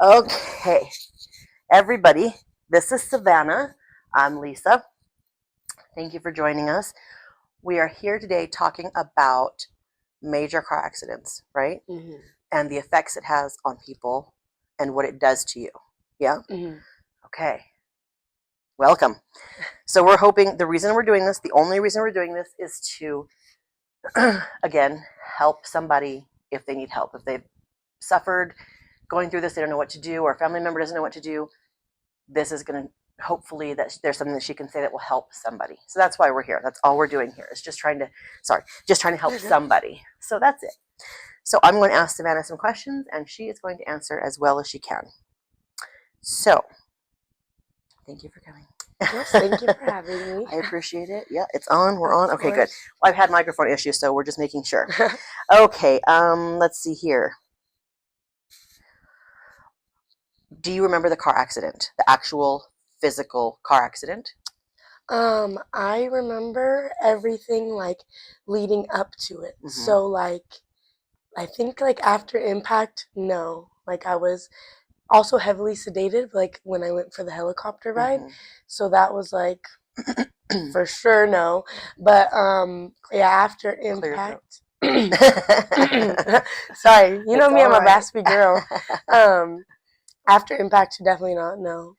Okay, everybody, this is Savannah. I'm Lisa. Thank you for joining us. We are here today talking about major car accidents, right? Mm-hmm. And the effects it has on people and what it does to you. Yeah? Mm-hmm. Okay, welcome. So, we're hoping the reason we're doing this, the only reason we're doing this is to, again, help somebody if they need help. If they've suffered going through this, they don't know what to do, or a family member doesn't know what to do, this is going to hopefully that there's something that she can say that will help somebody. So that's why we're here. That's all we're doing here is just trying to help somebody. So that's it. So I'm going to ask Savannah some questions and she is going to answer as well as she can. So thank you for coming. Yes, thank you for having me. I appreciate it. Yeah, it's on. We're on. Okay, good. Course. Well, I've had microphone issues, so we're just making sure. Okay, let's see here. Do you remember the car accident? The actual physical car accident? I remember everything like leading up to it. Mhm. So like I think like after impact, no. Like I was also heavily sedated like when I went for the helicopter ride. Mhm. So that was like for sure no. But yeah, after Clear impact throat. sorry, you know It's me, all I'm a right. raspy girl. After impact definitely not, no.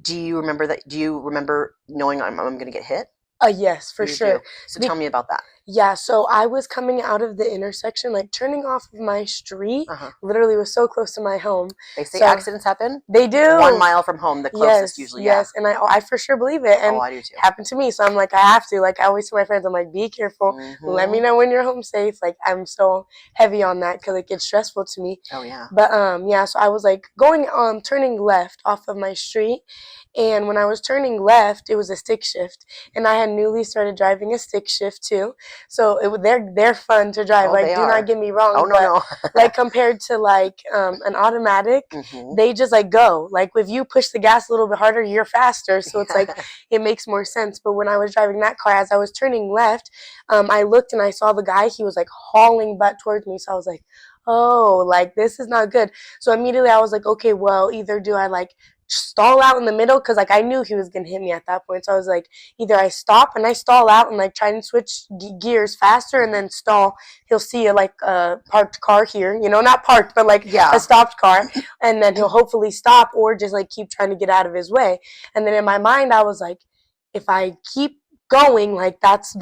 Do you remember that? Do you remember knowing I'm going to get hit? Yes, for You sure. do. So tell me about that. Yeah, so I was coming out of the intersection, like turning off of my street. Uh-huh. Literally was so close to my home. They say So accidents happen they do. 1 mile from home, the closest Yes, usually. yes, and I for sure believe it, Yeah. and Oh, I do too. it happened to me. So I'm like, I have to. Like I always tell my friends, I'm like, be careful. Let me Mhm. know when you're home safe. Like I'm so heavy on that because it gets stressful to me. Oh yeah. But yeah, so I was like going turning left off of my street, and when I was turning left, it was a stick shift, and I had newly started driving a stick shift too. So they're fun to drive. Oh, Like they do are. not get me wrong, Oh no, but no. like compared to like an automatic, Mhm. they just like go. Like if you push the gas a little bit harder, you're faster. So it's like it makes more sense. But when I was driving that car, as I was turning left, I looked and I saw the guy. He was like hauling butt towards me. So I was like, oh, like this is not good. So immediately I was like, okay, well, either do I like stall out in the middle because like I knew he was gonna hit me at that point. So I was like, either I stop and I stall out and like try and switch gears faster and then stall. He'll see a like a parked car here, you know, not parked but like Yeah. a stopped car, and then he'll hopefully stop or just like keep trying to get out of his way. And then in my mind I was like, if I keep going, like that's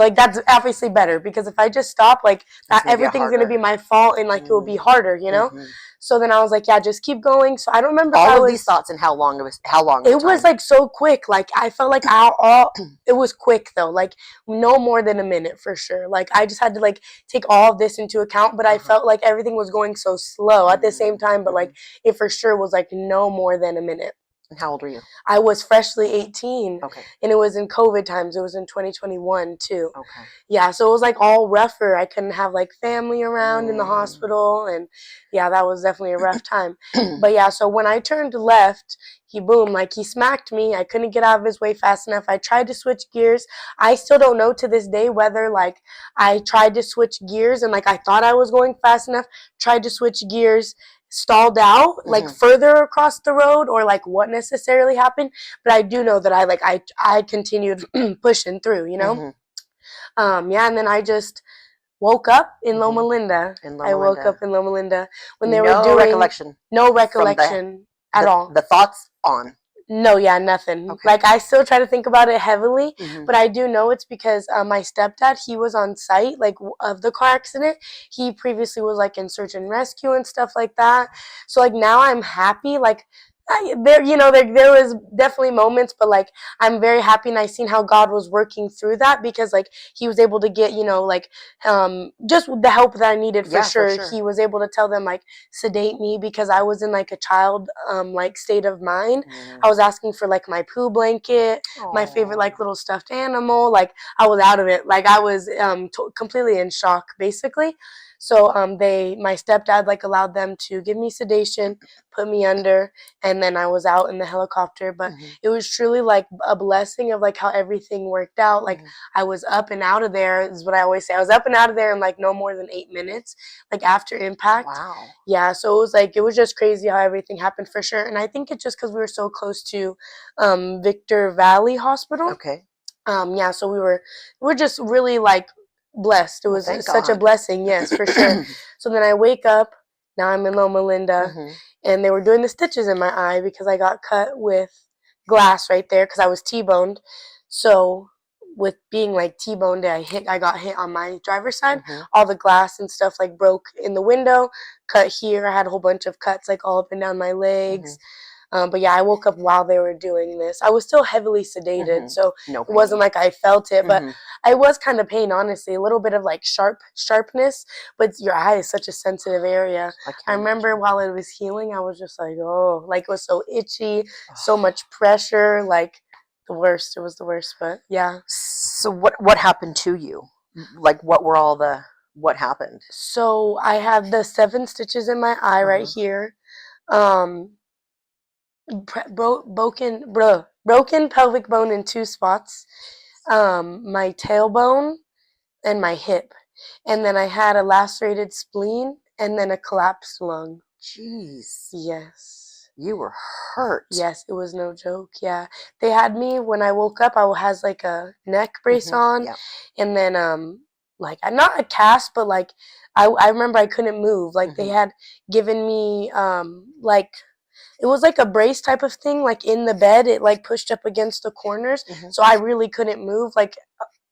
obviously better because if I just stop, like that everything's gonna be my fault and like it will be harder, you know. Mhm. So then I was like, yeah, just keep going. So I don't remember All if I of was these thoughts and how long it was like so quick. Like I felt like all it was quick though. Like no more than a minute for sure. Like I just had to like take all of this into account, but I felt like everything was going so slow at the same time, but like it for sure was like no more than a minute. And how old were you? I was freshly 18. Okay. And it was in COVID times. It was in 2021 too. Okay. Yeah, so it was like all rougher. I couldn't have like family around in the hospital, and yeah, that was definitely a rough time. But yeah, so when I turned left, he smacked me. I couldn't get out of his way fast enough. I tried to switch gears. I still don't know to this day whether like I tried to switch gears and like I thought I was going fast enough, tried to switch gears, stalled out like further across the road, or like what necessarily happened. But I do know that I continued pushing through, you know. Yeah, and then I just woke up in Loma Linda. I woke up in Loma Linda when they were doing no recollection at all. The thoughts on. No, yeah, nothing. Okay. Like I still try to think about it heavily, but I do know it's because my stepdad, he was on site like of the car accident. He previously was like in search and rescue and stuff like that. So like now I'm happy. Like there was definitely moments, but like I'm very happy, and I seen how God was working through that because like he was able to get like just the help that I needed for sure. He was able to tell them like sedate me because I was in like a child like state of mind. I was asking for like my poo blanket, my favorite like little stuffed animal. Like I was out of it. Like I was completely in shock basically. So my stepdad like allowed them to give me sedation, put me under, and then I was out in the helicopter. But it was truly like a blessing of like how everything worked out. Like I was up and out of there is what I always say. I was up and out of there in like no more than 8 minutes, like after impact. Wow. Yeah, so it was just crazy how everything happened for sure. And I think it's just because we were so close to Victor Valley Hospital. Okay. Yeah, so we're just really like blessed. It was thank such a God. blessing, yes, for sure. So then I wake up. Now I'm in Loma Linda, and they were doing the stitches in my eye because I got cut with glass right there because I was T-boned. So with being like T-boned, I got hit on my driver's side. All the glass and stuff like broke in the window, cut here. I had a whole bunch of cuts like all up and down my legs. But yeah, I woke up while they were doing this. I was still heavily sedated, so No it pain. wasn't like I felt it, but I was kind of pain, honestly. A little bit of like sharpness, but your eye is such a sensitive area. I remember while it was healing, I was just like, oh, like it was so itchy, so much pressure, like the worst. It was the worst, but yeah. So what happened to you? Like what happened? So I have the 7 stitches in my eye right here. Broken pelvic bone in 2 spots, my tailbone and my hip, and then I had a lacerated spleen and then a collapsed lung. Jeez. Yes. You were hurt. Yes, it was no joke. Yeah, they had me when I woke up. I has like a neck brace on, and then like not a cast, but like I remember I couldn't move. Like they had given me like. It was like a brace type of thing, like in the bed. It like pushed up against the corners, so I really couldn't move. Like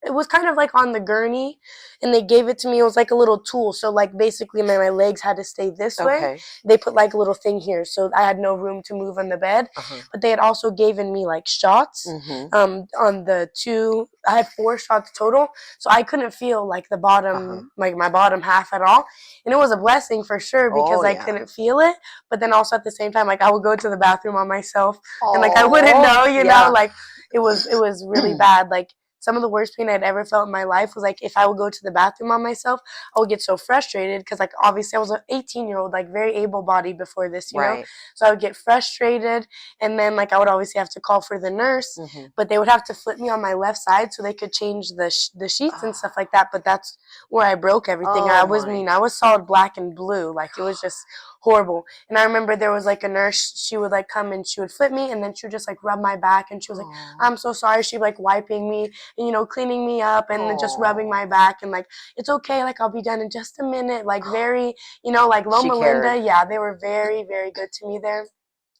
it was kind of like on the gurney, and they gave it to me. It was like a little tool, so like basically my legs had to stay this way. They put like a little thing here, so I had no room to move on the bed. But they had also given me like shots on the 2. I had 4 shots total, so I couldn't feel like the bottom, like my bottom half at all. And it was a blessing for sure because I couldn't feel it. But then also at the same time, like I would go to the bathroom on myself, and like I wouldn't know, you know, like it was really bad. Like some of the worst pain I'd ever felt in my life was like if I would go to the bathroom on myself, I would get so frustrated because like obviously I was an 18-year-old, like very able-bodied before this, you know. So I would get frustrated, and then like I would obviously have to call for the nurse, but they would have to flip me on my left side so they could change the sheets and stuff like that. But that's where I broke everything. I was solid black and blue, like it was just horrible. And I remember there was like a nurse, she would like come and she would flip me, and then she would just like rub my back, and she was like, I'm so sorry. She'd like wiping me and, you know, cleaning me up, and then just rubbing my back, and like, it's okay, like I'll be done in just a minute. Like very, you know, like Loma Linda, yeah, they were very, very good to me there.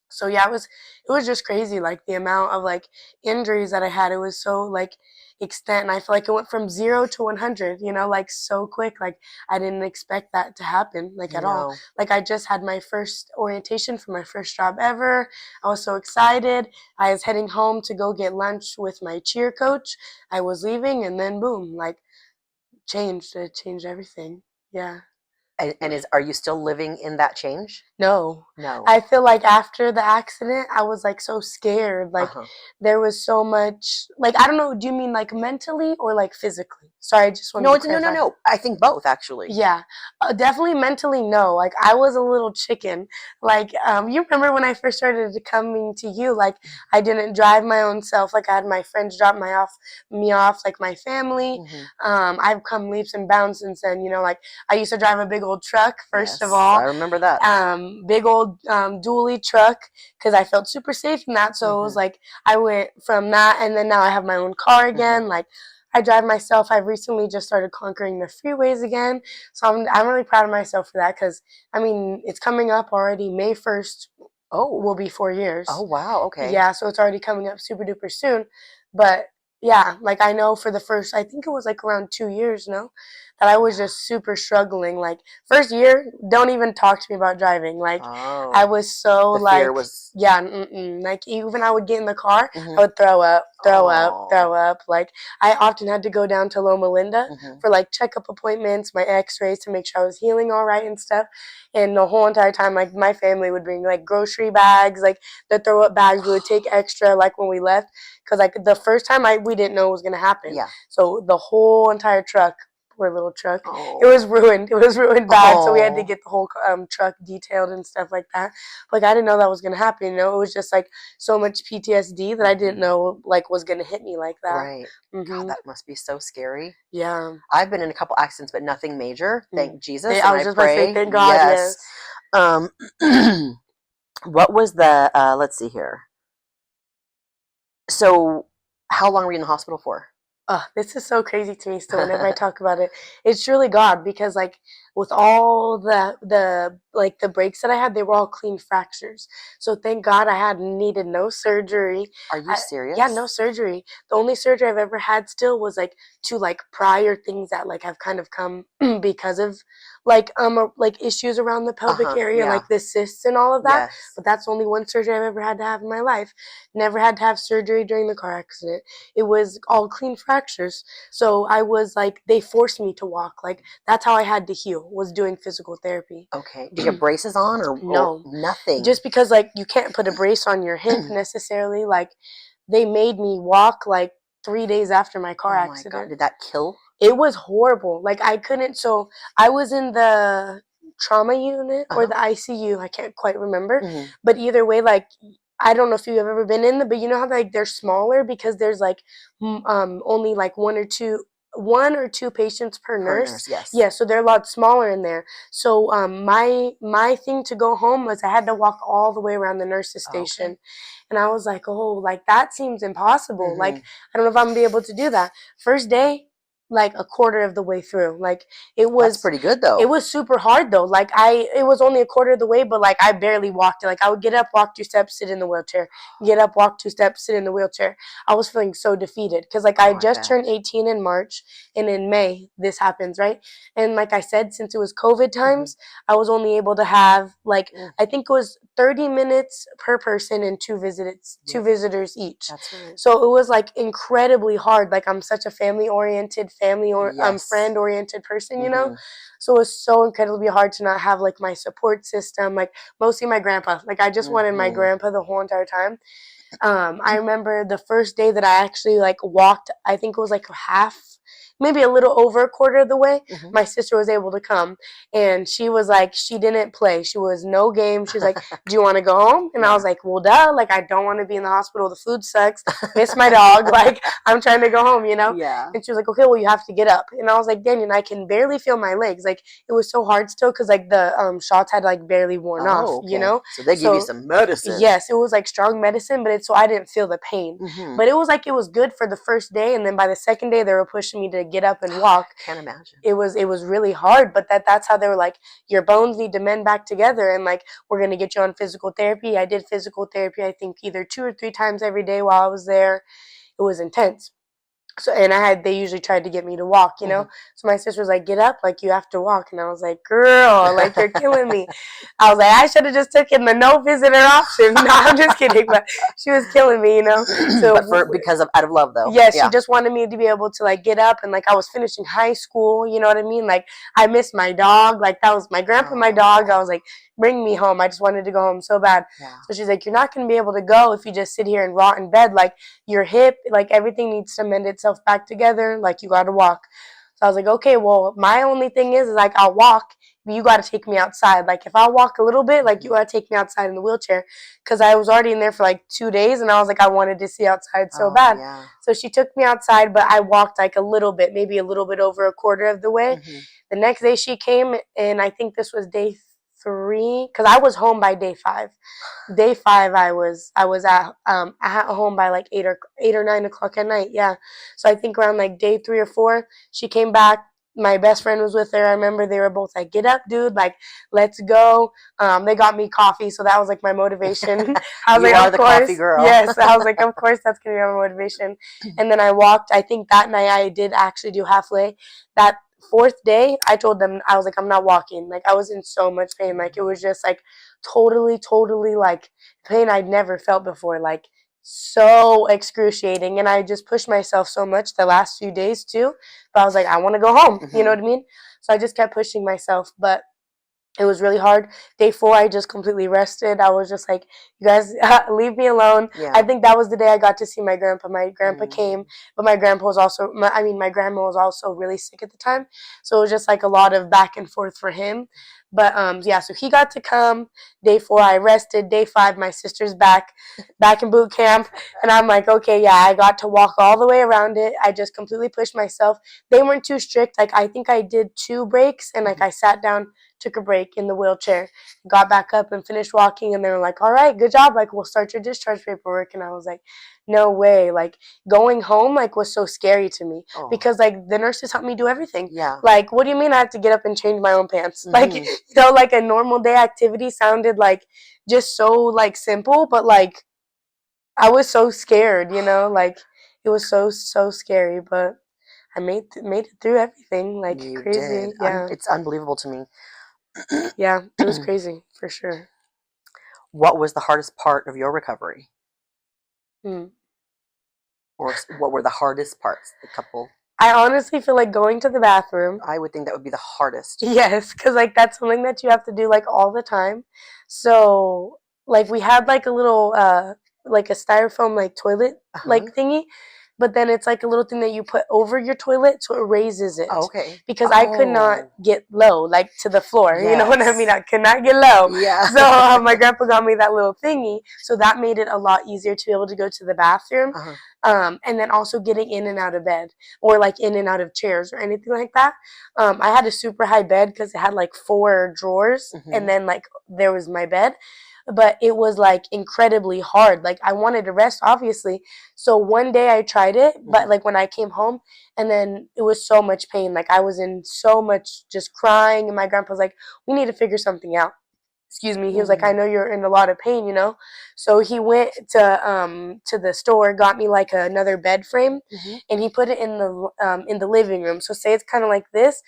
So yeah, it was just crazy, like the amount of like injuries that I had. It was so like extent, and I feel like it went from 0 to 100, you know, like so quick. Like I didn't expect that to happen, like at all. Like I just had my first orientation for my first job ever. I was so excited. I was heading home to go get lunch with my cheer coach. I was leaving, and then boom, like it changed everything. Yeah. And are you still living in that change? No. No. I feel like after the accident, I was like so scared. Like there was so much, like, I don't know, do you mean like mentally or like physically? Sorry, I just wanted to clarify. No. I think both, actually. Yeah, definitely mentally, no. Like I was a little chicken. Like you remember when I first started coming to you, like I didn't drive my own self. Like I had my friends drop me off, like my family. I've come leaps and bounds since then. You know, like I used to drive a big old truck, first of all. I remember that. Big old dually truck, because I felt super safe in that. So it was like I went from that, and then now I have my own car again. Like I drive myself. I've recently just started conquering the freeways again. So I'm really proud of myself for that, because I mean it's coming up already. May 1st will be 4 years. Oh wow, okay. Yeah, so it's already coming up super duper soon. But yeah, like I know for the first, I think it was like around 2 years, no, that I was just super struggling. Like first year, don't even talk to me about driving. Like I was so the like, fear was... yeah, like even I would get in the car, I would throw up. Like I often had to go down to Loma Linda for like checkup appointments, my x-rays to make sure I was healing all right and stuff. And the whole entire time, like my family would bring like grocery bags, like the throw up bags we would take extra, like when we left. Because like the first time we didn't know it was gonna happen. Yeah. So the whole entire truck poor little truck. Oh. It was ruined. It was ruined bad. So we had to Oh. get the whole truck detailed and stuff like that. Like I didn't know that was gonna happen. You know, it was just like so much PTSD that I didn't know like was gonna hit me like that. Right. God, Mhm. that must be so scary. Yeah. I've been in a couple accidents, but nothing major. Thank Jesus. I And was I just about to say, pray. thank God. Yes. What was the? Let's see here. So, how long were you in the hospital for? Oh, this is so crazy to me still whenever I talk about it. It's really God because like with all the like the breaks that I had, they were all clean fractures. So thank God I had needed no surgery. Are you serious? Yeah, no surgery. The only surgery I've ever had still was like to like prior things that like have kind of come because of like issues around the pelvic area, yeah. like the cysts and all of that. Yes. But that's the only one surgery I've ever had to have in my life. Never had to have surgery during the car accident. It was all clean fractures. So I was like, they forced me to walk. Like that's how I had to heal, was doing physical therapy. Okay. Did you have braces on or No. nothing? Just because like you can't put a brace on your hip necessarily. Like they made me walk like 3 days after my car oh my accident. God. Did that kill? It was horrible. Like I couldn't. So I was in the trauma unit or the ICU. I can't quite remember. Mhm. But either way, like I don't know if you've ever been in them, but you know how like they're smaller because there's like only like one or two patients per nurse. Yes. Yeah, so they're a lot smaller in there. So my thing to go home was I had to walk all the way around the nurses station. Okay. And I was like, oh, like that seems impossible. Mhm. Like I don't know if I'm gonna be able to do that. First day, like a quarter of the way through. Like it was That's pretty good though. It was super hard though. Like it was only a quarter of the way, but like I barely walked it. Like I would get up, walk 2 steps, sit in the wheelchair. Get up, walk 2 steps, sit in the wheelchair. I was feeling so defeated because like I I just bet. turned 18 in March, and in May this happens, right? And like I said, since it was COVID times, I was only able to have like I think it was 30 minutes per person and two visitors each. That's right. So it was like incredibly hard. Like I'm such a family-oriented, Yes. friend-oriented person, you know? So it was so incredibly hard to not have like my support system, like mostly my grandpa. Like I just wanted my grandpa the whole entire time. I remember the first day that I actually like walked, I think it was like maybe a little over a quarter of the way. My sister was able to come, and she was like, she didn't play. She was no game. She was like, do you want to go home? And I was like, well, duh. Like, I don't want to be in the hospital. The food sucks. Miss my dog. Like, I'm trying to go home, you know? Yeah. And she was like, okay, well, you have to get up. And I was like, Daniel, I can barely feel my legs. Like, it was so hard still because, like, the shots had, like, barely worn off, you know? So they give you some medicine. Yes, it was, like, strong medicine, but so I didn't feel the pain. But it was, like, it was good for the first day, and then by the second day, they were pushing me to get up and walk. Can't imagine. It was really hard, but that's how they were like, your bones need to mend back together, and like we're gonna get you on physical therapy. I did physical therapy, I think either 2 or 3 times every day while I was there. It was intense. So and they usually tried to get me to walk, you know. So my sister was like, get up, like you have to walk, and I was like, girl, like you're killing me. I was like, I should have just taken the no visitor option. No, I'm just kidding, but she was killing me, you know. So but because of out of love though. Yeah, she just wanted me to be able to like get up, and like I was finishing high school, you know what I mean? Like I missed my dog, like that was my grandpa, my dog. I was like, bring me home. I just wanted to go home so bad. So she's like, you're not going to be able to go if you just sit here and rot in bed. Like your hip, like everything needs to mend itself back together. Like you got to walk. So I was like, okay, well, my only thing is like I'll walk, but you got to take me outside. Like if I walk a little bit, like you got to take me outside in the wheelchair, because I was already in there for like 2 days, and I was like, I wanted to see outside so bad. Yeah. So she took me outside, but I walked like a little bit, maybe a little bit over a quarter of the way. The next day she came, and I think this was day 3, because I was home by day 5. Day 5, I was at home by like 8 or 9 o'clock at night. Yeah, so I think around like day 3 or 4, she came back. My best friend was with her. I remember they were both like, "Get up, dude! Like, let's go." They got me coffee, so that was like my motivation. I was You like, are "Of the course, coffee girl." yes." I was like, "Of course, that's gonna be my motivation." And then I walked. I think that night I did actually do halfway. That 4th day, I told them, I was like, I'm not walking. Like I was in so much pain. Like it was just like totally like pain I'd never felt before. Like so excruciating, and I just pushed myself so much the last few days too. But I was like, I want to go home. You know what I mean? So I just kept pushing myself. But It was really hard. Day 4, I just completely rested. I was just like, you guys, leave me alone. Yeah. I think that was the day I got to see my grandpa. My grandpa came, Mm. but my grandpa was also, my grandma was also really sick at the time. So it was just like a lot of back and forth for him. But yeah, so he got to come. Day 4, I rested. Day 5, my sister's back in boot camp. And I'm like, okay, yeah, I got to walk all the way around it. I just completely pushed myself. They weren't too strict. Like, I think I did 2 breaks, and like I sat down, took a break in the wheelchair, got back up and finished walking, and they were like, all right, good job, like, we'll start your discharge paperwork. And I was like, no way. Like, going home, like, was so scary to me. Oh. Because like the nurses helped me do everything. Yeah. Like, what do you mean I have to get up and change my own pants? Mhm. Like, you know, like a normal day activity sounded like just so like simple, but like I was so scared, you know, like it was so scary, but I made it through everything, like You crazy. did. Yeah. It's unbelievable to me. Yeah, it was crazy for sure. What was the hardest part of your recovery? Mm. Or what were the hardest parts? The couple. I honestly feel like going to the bathroom. I would think that would be the hardest. Yes, because like that's something that you have to do like all the time. So like we had like a little like a styrofoam like toilet like thingy, but then it's like a little thing that you put over your toilet so it raises it. Oh, okay. Because I could not get low, like to the floor. You know what I mean? I could not get low. Yeah. So my grandpa got me that little thingy, so that made it a lot easier to be able to go to the bathroom. And then also getting in and out of bed, or like in and out of chairs or anything like that. I had a super high bed because it had like 4 drawers, and then like there was my bed. But it was like incredibly hard. Like I wanted to rest, obviously. So one day I tried it, but like when I came home, and then it was so much pain. Like I was in so much just crying, and my grandpa was like, "We need to figure something out." Excuse me. He was like, "I know you're in a lot of pain, you know." So he went to the store, got me like another bed frame, and he put it in the living room. So say it's kind of like this.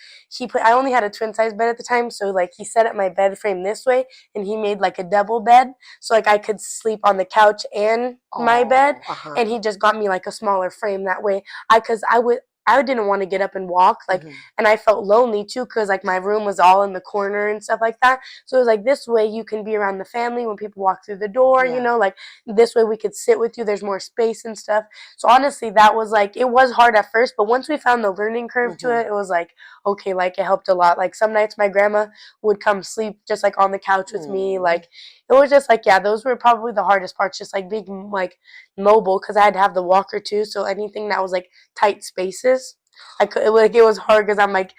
I only had a twin size bed at the time, so like he set up my bed frame this way, and he made like a double bed, so like I could sleep on the couch and my bed. And he just got me like a smaller frame that way. I didn't want to get up and walk, like, and I felt lonely too, because like my room was all in the corner and stuff like that. So it was like, this way you can be around the family when people walk through the door, you know, like this way we could sit with you. There's more space and stuff. So honestly, that was like, it was hard at first, but once we found the learning curve to it, it was like, okay, like it helped a lot. Like some nights my grandma would come sleep just like on the couch with me. Like it was just like, yeah, those were probably the hardest parts, just like being like mobile, because I had to have the walker too. So anything that was like tight spaces, it was hard because I'm like,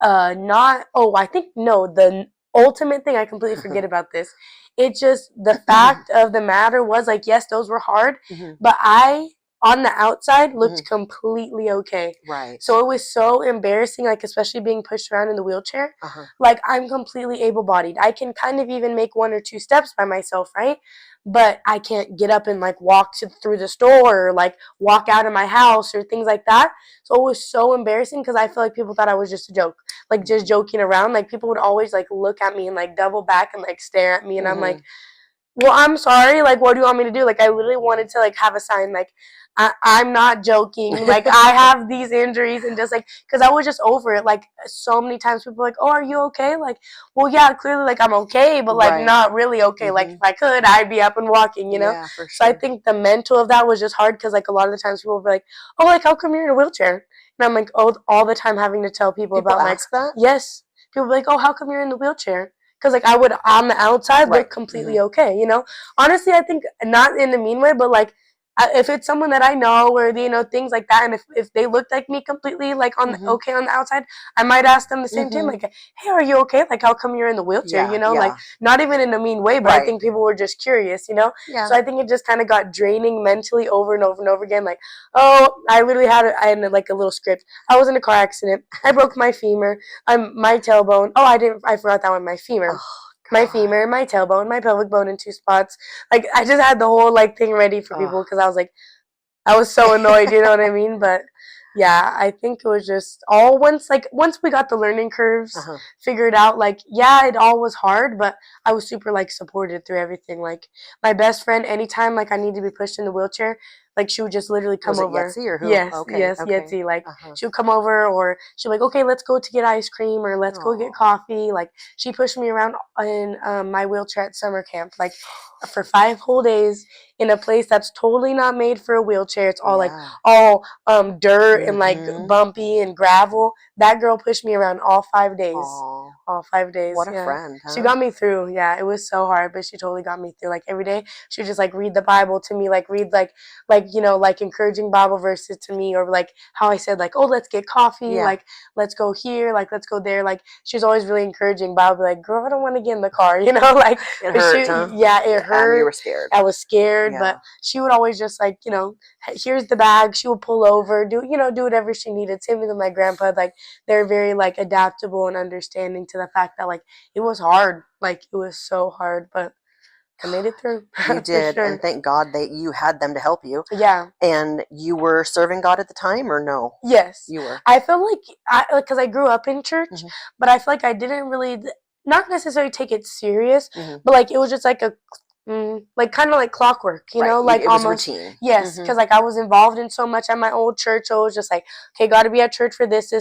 I think, no, the ultimate thing, I completely forget about this. It just, the fact of the matter was like, yes, those were hard, but I, on the outside, looked completely okay. Right. So it was so embarrassing, like especially being pushed around in the wheelchair. Like I'm completely able-bodied. I can kind of even make 1 or 2 steps by myself, right? But I can't get up and like walk through the store, or like walk out of my house or things like that. So it was so embarrassing because I feel like people thought I was just a joke, like just joking around. Like people would always like look at me and like double back and like stare at me, and I'm like, well, I'm sorry, like what do you want me to do? Like I literally wanted to like have a sign like, I'm not joking, like I have these injuries, and just like, because I was just over it. Like so many times people were like, oh, are you okay? Like, well, yeah, clearly like I'm okay, but like not really okay. Like if I could, I'd be up and walking, you know. Yeah, for sure. So I think the mental of that was just hard, because like a lot of the times people would be like, oh, like how come you're in a wheelchair? And I'm like, oh, all the time having to tell people about my that. Yes, people would be like, oh, how come you're in the wheelchair? Because like I would on the outside look completely okay, you know. Honestly, I think not in a mean way, but like if it's someone that I know, or you know, things like that, and if they looked like me completely like on okay on the outside, I might ask them the same thing, like, hey, are you okay? Like how come you're in the wheelchair? You know, like not even in a mean way, but I think people were just curious, you know. So I think it just kind of got draining mentally over and over and over again. Like, oh, I literally had like a little script. I was in a car accident. I broke my femur. My tailbone. Oh, I forgot that one. My femur. My femur, my tailbone, my pelvic bone in 2 spots. Like I just had the whole like thing ready for people, because I was like, I was so annoyed, you know what I mean? But yeah, I think it was just all once we got the learning curves figured out, like, yeah, it all was hard, but I was super like supported through everything. Like my best friend, anytime like I need to be pushed in the wheelchair, Like she would just literally come Was it over. Yetzi or who? Yes, Okay, yes, okay. Yetzi. Like Uh-huh. she would come over, or she'd be like, okay, let's go to get ice cream, or let's go get Aw. coffee. Like she pushed me around in my wheelchair at summer camp, like for 5 whole days in a place that's totally not made for a wheelchair. It's all like Yeah. all dirt and like Mhm. bumpy and gravel. That girl pushed me around all 5 days. Aw. All 5 days. What a Yeah. friend, She huh? got me through. Yeah, it was so hard, but she totally got me through. Like every day, she would just like read the Bible to me, like read like you know, like encouraging Bible verses to me, or like how I said like, oh, let's get coffee, Yeah. like let's go here, like let's go there. Like she was always really encouraging. But I'll be like, girl, I don't want to get in the car, you know, like It but hurt, she, huh? yeah, it Yeah, hurt. you were scared. I was scared, Yeah. but she would always just like, you know, here's the bag. She would pull over, do whatever she needed. Same thing with my grandpa. Like they're very like adaptable and understanding to the fact that like it was hard. Like it was so hard, but I made it through. You For did, sure. and thank God that you had them to help you. Yeah. And you were serving God at the time, or no? Yes. You were. I feel like because I grew up in church, Mhm. but I feel like I didn't really not necessarily take it serious, Mhm. but like it was just like a like kind of like clockwork, you Right. know, like It was almost. routine. Yes, Mhm. because like I was involved in so much at my old church, so it was just like, okay, got to be at church for this,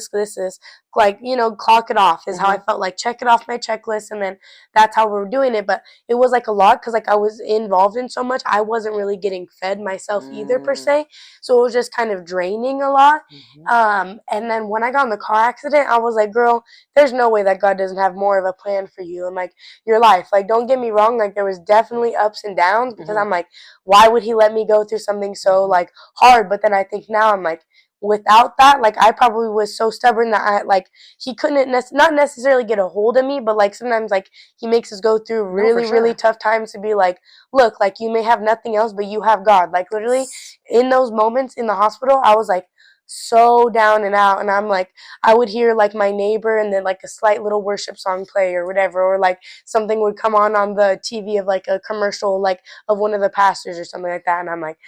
like you know, clock it off is how I Mhm. felt, like check it off my checklist, and then that's how we were doing it. But it was like a lot because like I was involved in so much, I wasn't really getting fed myself either per Mm. se, so it was just kind of draining a lot. Mhm. And then when I got in the car accident, I was like, girl, there's no way that God doesn't have more of a plan for you and like your life. Like, don't get me wrong, like there was definitely ups and downs because Mhm. I'm like, why would he let me go through something so Mhm. like hard? But then I think now I'm like, without that, like I probably was so stubborn that I like he couldn't not necessarily get a hold of me, but like sometimes like he makes us go through No, for really really sure. tough times to be like, look, like you may have nothing else, but you have God. Like literally in those moments in the hospital, I was like so down and out, and I'm like, I would hear like my neighbor and then like a slight little worship song play or whatever, or like something would come on the TV of like a commercial like of one of the pastors or something like that, and I'm like,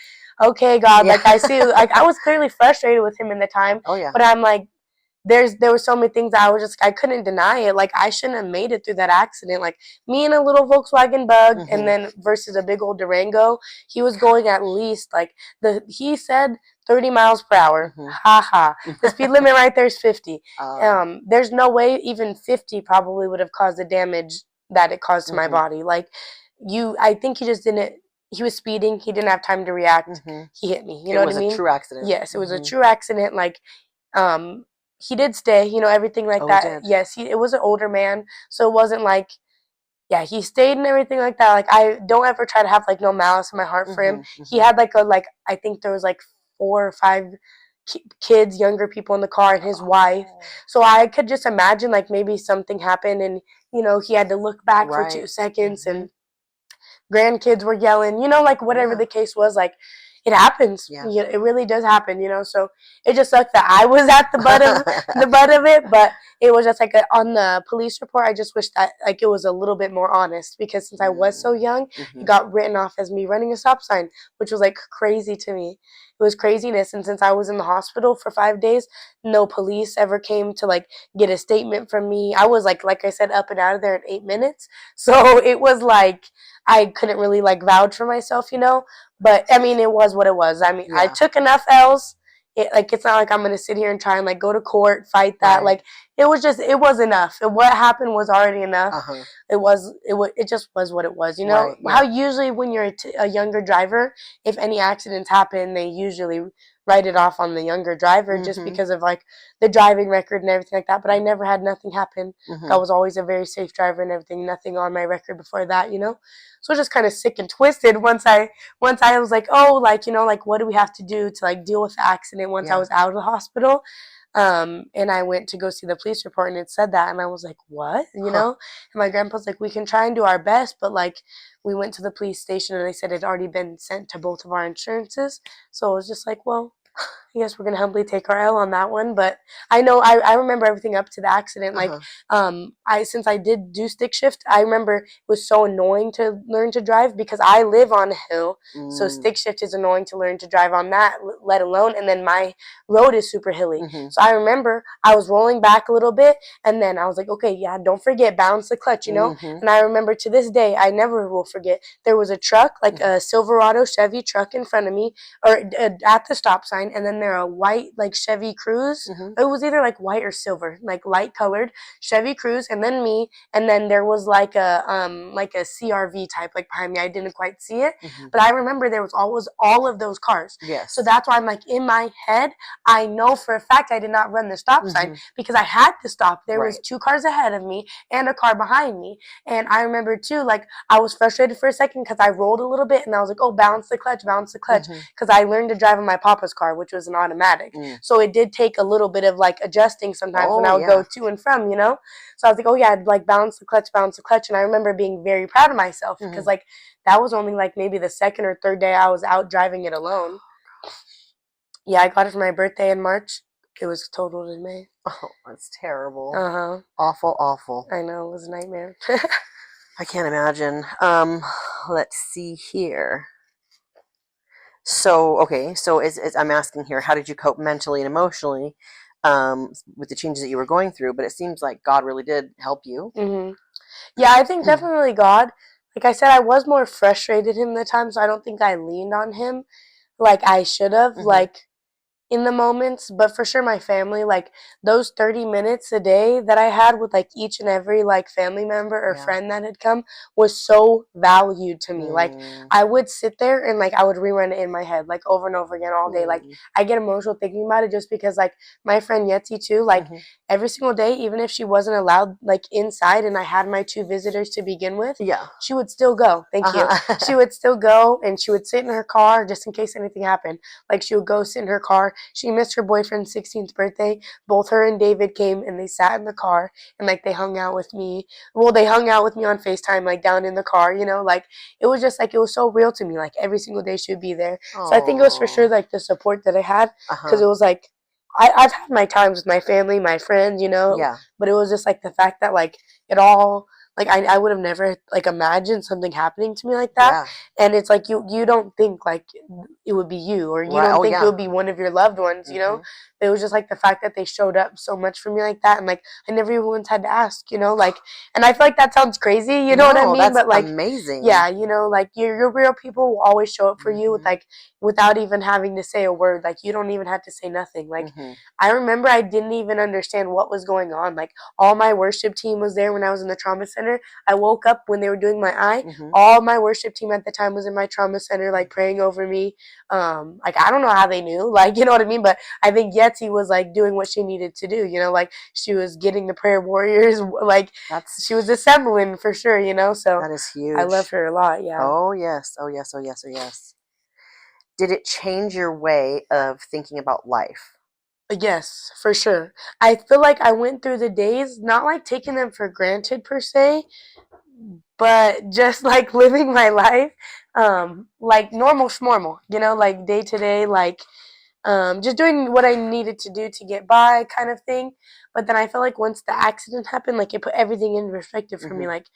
okay, God, Yeah. like I see, like I was clearly frustrated with him in the time, Oh yeah. but I'm like, there were so many things that I was just I couldn't deny it. Like I shouldn't have made it through that accident. Like me in a little Volkswagen Bug, and Mhm. then versus a big old Durango, he was going at least like he said 30 miles per hour. Mhm. Ha ha. The speed limit right there is 50. Oh. There's no way even 50 probably would have caused the damage that it caused to my Mhm. body. Like I think he just didn't. He was speeding. He didn't have time to react. Mhm. He hit me. You It know what was I a mean? true accident. Yes, it was a Mhm. true accident. Like um he did stay, you know, everything like Oh, he that. did. Yes, it was an older man, so it wasn't like, yeah, he stayed and everything like that. Like I don't ever try to have like no malice in my heart for him. Mhm. He Mhm. had like I think there was like 4 or 5 kids, younger people in the car, and his wife. Oh. So I could just imagine like maybe something happened, and you know he had to look back for 2 seconds, Mhm. and grandkids were yelling, you know, like whatever Yeah. the case was, like it happens. Yeah. It really does happen, you know. So it just sucked that I was at the butt of it, but it was just like on the police report. I just wish that like it was a little bit more honest because since I was so young, it Mhm. got written off as me running a stop sign, which was like crazy to me. It was craziness, and since I was in the hospital for 5 days, no police ever came to like get a statement from me. I was like I said, up and out of there in 8 minutes. So it was like I couldn't really like vouch for myself, you know. But I mean, it was what it was. I mean, I Yeah. took enough L's. It's not like I'm gonna sit here and try and like go to court, fight that. Right. Like it was enough. What happened was already enough. Uh-huh. It just was what it was. You know Right, yeah. how usually when you're a younger driver, if any accidents happen, they usually write it off on the younger driver just Mhm. because of like the driving record and everything like that. But I never had nothing happen. Mhm. I was always a very safe driver and everything. Nothing on my record before that, you know. So it was just kind of sick and twisted once I was like, oh, like, you know, like what do we have to do to like deal with the accident once I Yeah. was out of the hospital. And I went to go see the police report and it said that, and I was like, what? You Huh. know? And my grandpa's like, we can try and do our best, but like we went to the police station and they said it had already been sent to both of our insurances. So it was just like, well, I guess we're gonna humbly take our L on that one, but I know I remember everything up to the accident. Like, I since I did do stick shift, I remember it was so annoying to learn to drive because I live on a hill, so stick shift is annoying to learn to drive on that, let alone. And then my road is super hilly, so I remember I was rolling back a little bit, and then I was like, okay, yeah, don't forget balance the clutch, you know. And I remember to this day, I never will forget. There was a truck, like a Silverado Chevy truck, in front of me, or at the stop sign, and then there a white like Chevy Cruze. It was either like white or silver, like light colored Chevy Cruze, and then me, and then there was like a CRV type like behind me. I didn't quite see it, but I remember there was always all of those cars. Yes. So that's why I'm like, in my head, I know for a fact I did not run the stop sign because I had to stop. There was 2 cars ahead of me and a car behind me, and I remember too, like I was frustrated for a second because I rolled a little bit, and I was like, oh, balance the clutch, because I learned to drive in my papa's car, which was an automatic. So it did take a little bit of like adjusting sometimes when I would go to and from, you know. So I was like, oh yeah, I'd like balance the clutch, and I remember being very proud of myself because like that was only like maybe the second or third day I was out driving it alone. Yeah, I got it for my birthday in March. It was totaled in May. Oh, that's terrible. Awful. Awful. I know, it was a nightmare. I can't imagine. Let's see here. So, okay, so I'm asking here, how did you cope mentally and emotionally with the changes that you were going through? But it seems like God really did help you. Yeah, I think definitely God. Like I said, I was more frustrated in the time, so I don't think I leaned on him like I should have. Like in the moments, but for sure my family, like those 30 minutes a day that I had with like each and every like family member or friend that had come was so valued to me. Like I would sit there and like I would rerun it in my head like over and over again all day. Like I get emotional thinking about it just because like my friend Yeti too, like every single day, even if she wasn't allowed like inside and I had my 2 visitors to begin with, she would still go. Thank you. She would still go, and she would sit in her car just in case anything happened. Like she would go sit in her car. She missed her boyfriend's 16th birthday. Both her and David came, and they sat in the car, and like they hung out with me. Well, they hung out with me on FaceTime, like down in the car, you know, like it was just like, it was so real to me. Like every single day she would be there. So I think it was for sure like the support that I had, because it was like, I've had my times with my family, my friends, you know, but it was just like the fact that like it all, like I would have never like imagined something happening to me like that. And it's like you don't think like it would be you, or you don't think it would be one of your loved ones, you know. It was just like the fact that they showed up so much for me like that, and like I never even once had to ask, you know, like. And I feel like that sounds crazy, you know what I mean? That's but like amazing. Yeah, you know, like your real people will always show up for you with like without even having to say a word. Like you don't even have to say nothing. Like I remember I didn't even understand what was going on. Like all my worship team was there when I was in the trauma center. I woke up when they were doing my eye. All my worship team at the time was in my trauma center, like praying over me. Like I don't know how they knew, like, you know what I mean? But I think Yeti was like doing what she needed to do, you know, like she was getting the prayer warriors, like she was assembling for sure, you know. So that is huge. I love her a lot. Yeah. Oh yes. Oh yes. Oh yes. Oh yes. Did it change your way of thinking about life? Yes, for sure. I feel like I went through the days, not like taking them for granted per se, but just like living my life, like normal schnormal, you know, like day to day, like just doing what I needed to do to get by, kind of thing. But then I feel like once the accident happened, like it put everything in perspective for me. Like,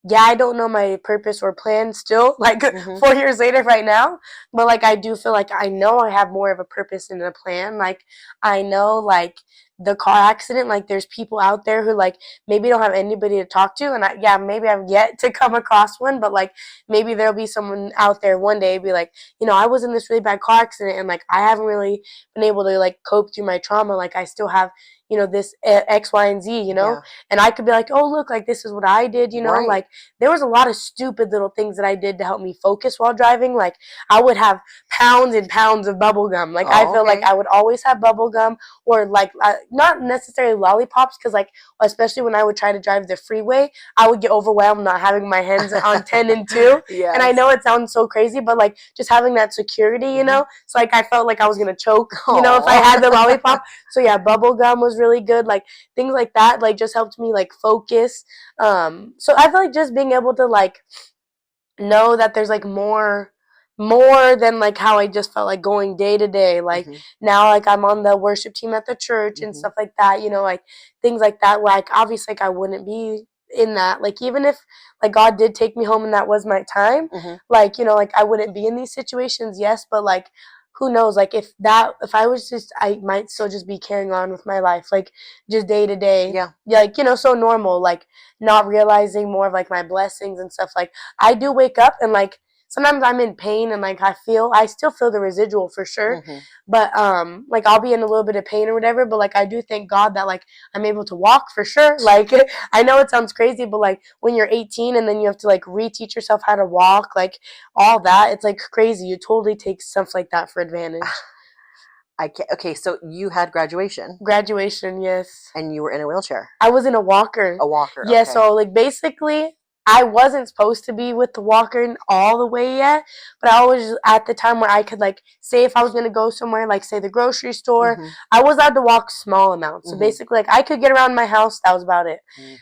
yeah, I don't know my purpose or plan still, like 4 years later right now, but like I do feel like I know I have more of a purpose and a plan. Like I know like the car accident, like there's people out there who like maybe don't have anybody to talk to, and maybe I've yet to come across one, but like maybe there'll be someone out there one day be like, you know, I was in this really bad car accident and like I haven't really been able to like cope through my trauma. Like I still have, you know, this X, Y, and Z, you know, and I could be like, oh, look, like this is what I did, you know, like there was a lot of stupid little things that I did to help me focus while driving. Like I would have pounds and pounds of bubble gum. Like I feel like I would always have bubble gum, or like not necessarily lollipops, because like especially when I would try to drive the freeway, I would get overwhelmed not having my hands on 10 and 2. And I know it sounds so crazy, but like just having that security, you know. So like I felt like I was gonna choke, you know, if I had the lollipop. So yeah, bubble gum was really good. Like things like that, like just helped me like focus. So I feel like just being able to like know that there's like more more than like how I just felt like going day to day. Like now, like I'm on the worship team at the church and stuff like that, you know, like things like that. Like obviously, like I wouldn't be in that. Like even if like God did take me home and that was my time, like, you know, like I wouldn't be in these situations, yes, but like who knows, like if I was just, I might still just be carrying on with my life, like just day to day. Yeah. Like, you know, so normal, like not realizing more of like my blessings and stuff. Like I do wake up and like sometimes I'm in pain and like I still feel the residual for sure. But like I'll be in a little bit of pain or whatever, but like I do thank God that like I'm able to walk for sure. Like I know it sounds crazy, but like when you're 18 and then you have to like reteach yourself how to walk, like all that, it's like crazy. You totally take stuff like that for advantage. I can't. Okay, so you had graduation Graduation, yes. and you were in a wheelchair. I was in a walker. A walker. Yeah, Okay. so like basically I wasn't supposed to be with the walker all the way yet, but I was at the time where I could like say if I was gonna go somewhere, like say the grocery store, I was allowed to walk small amounts. So basically like I could get around my house, that was about it.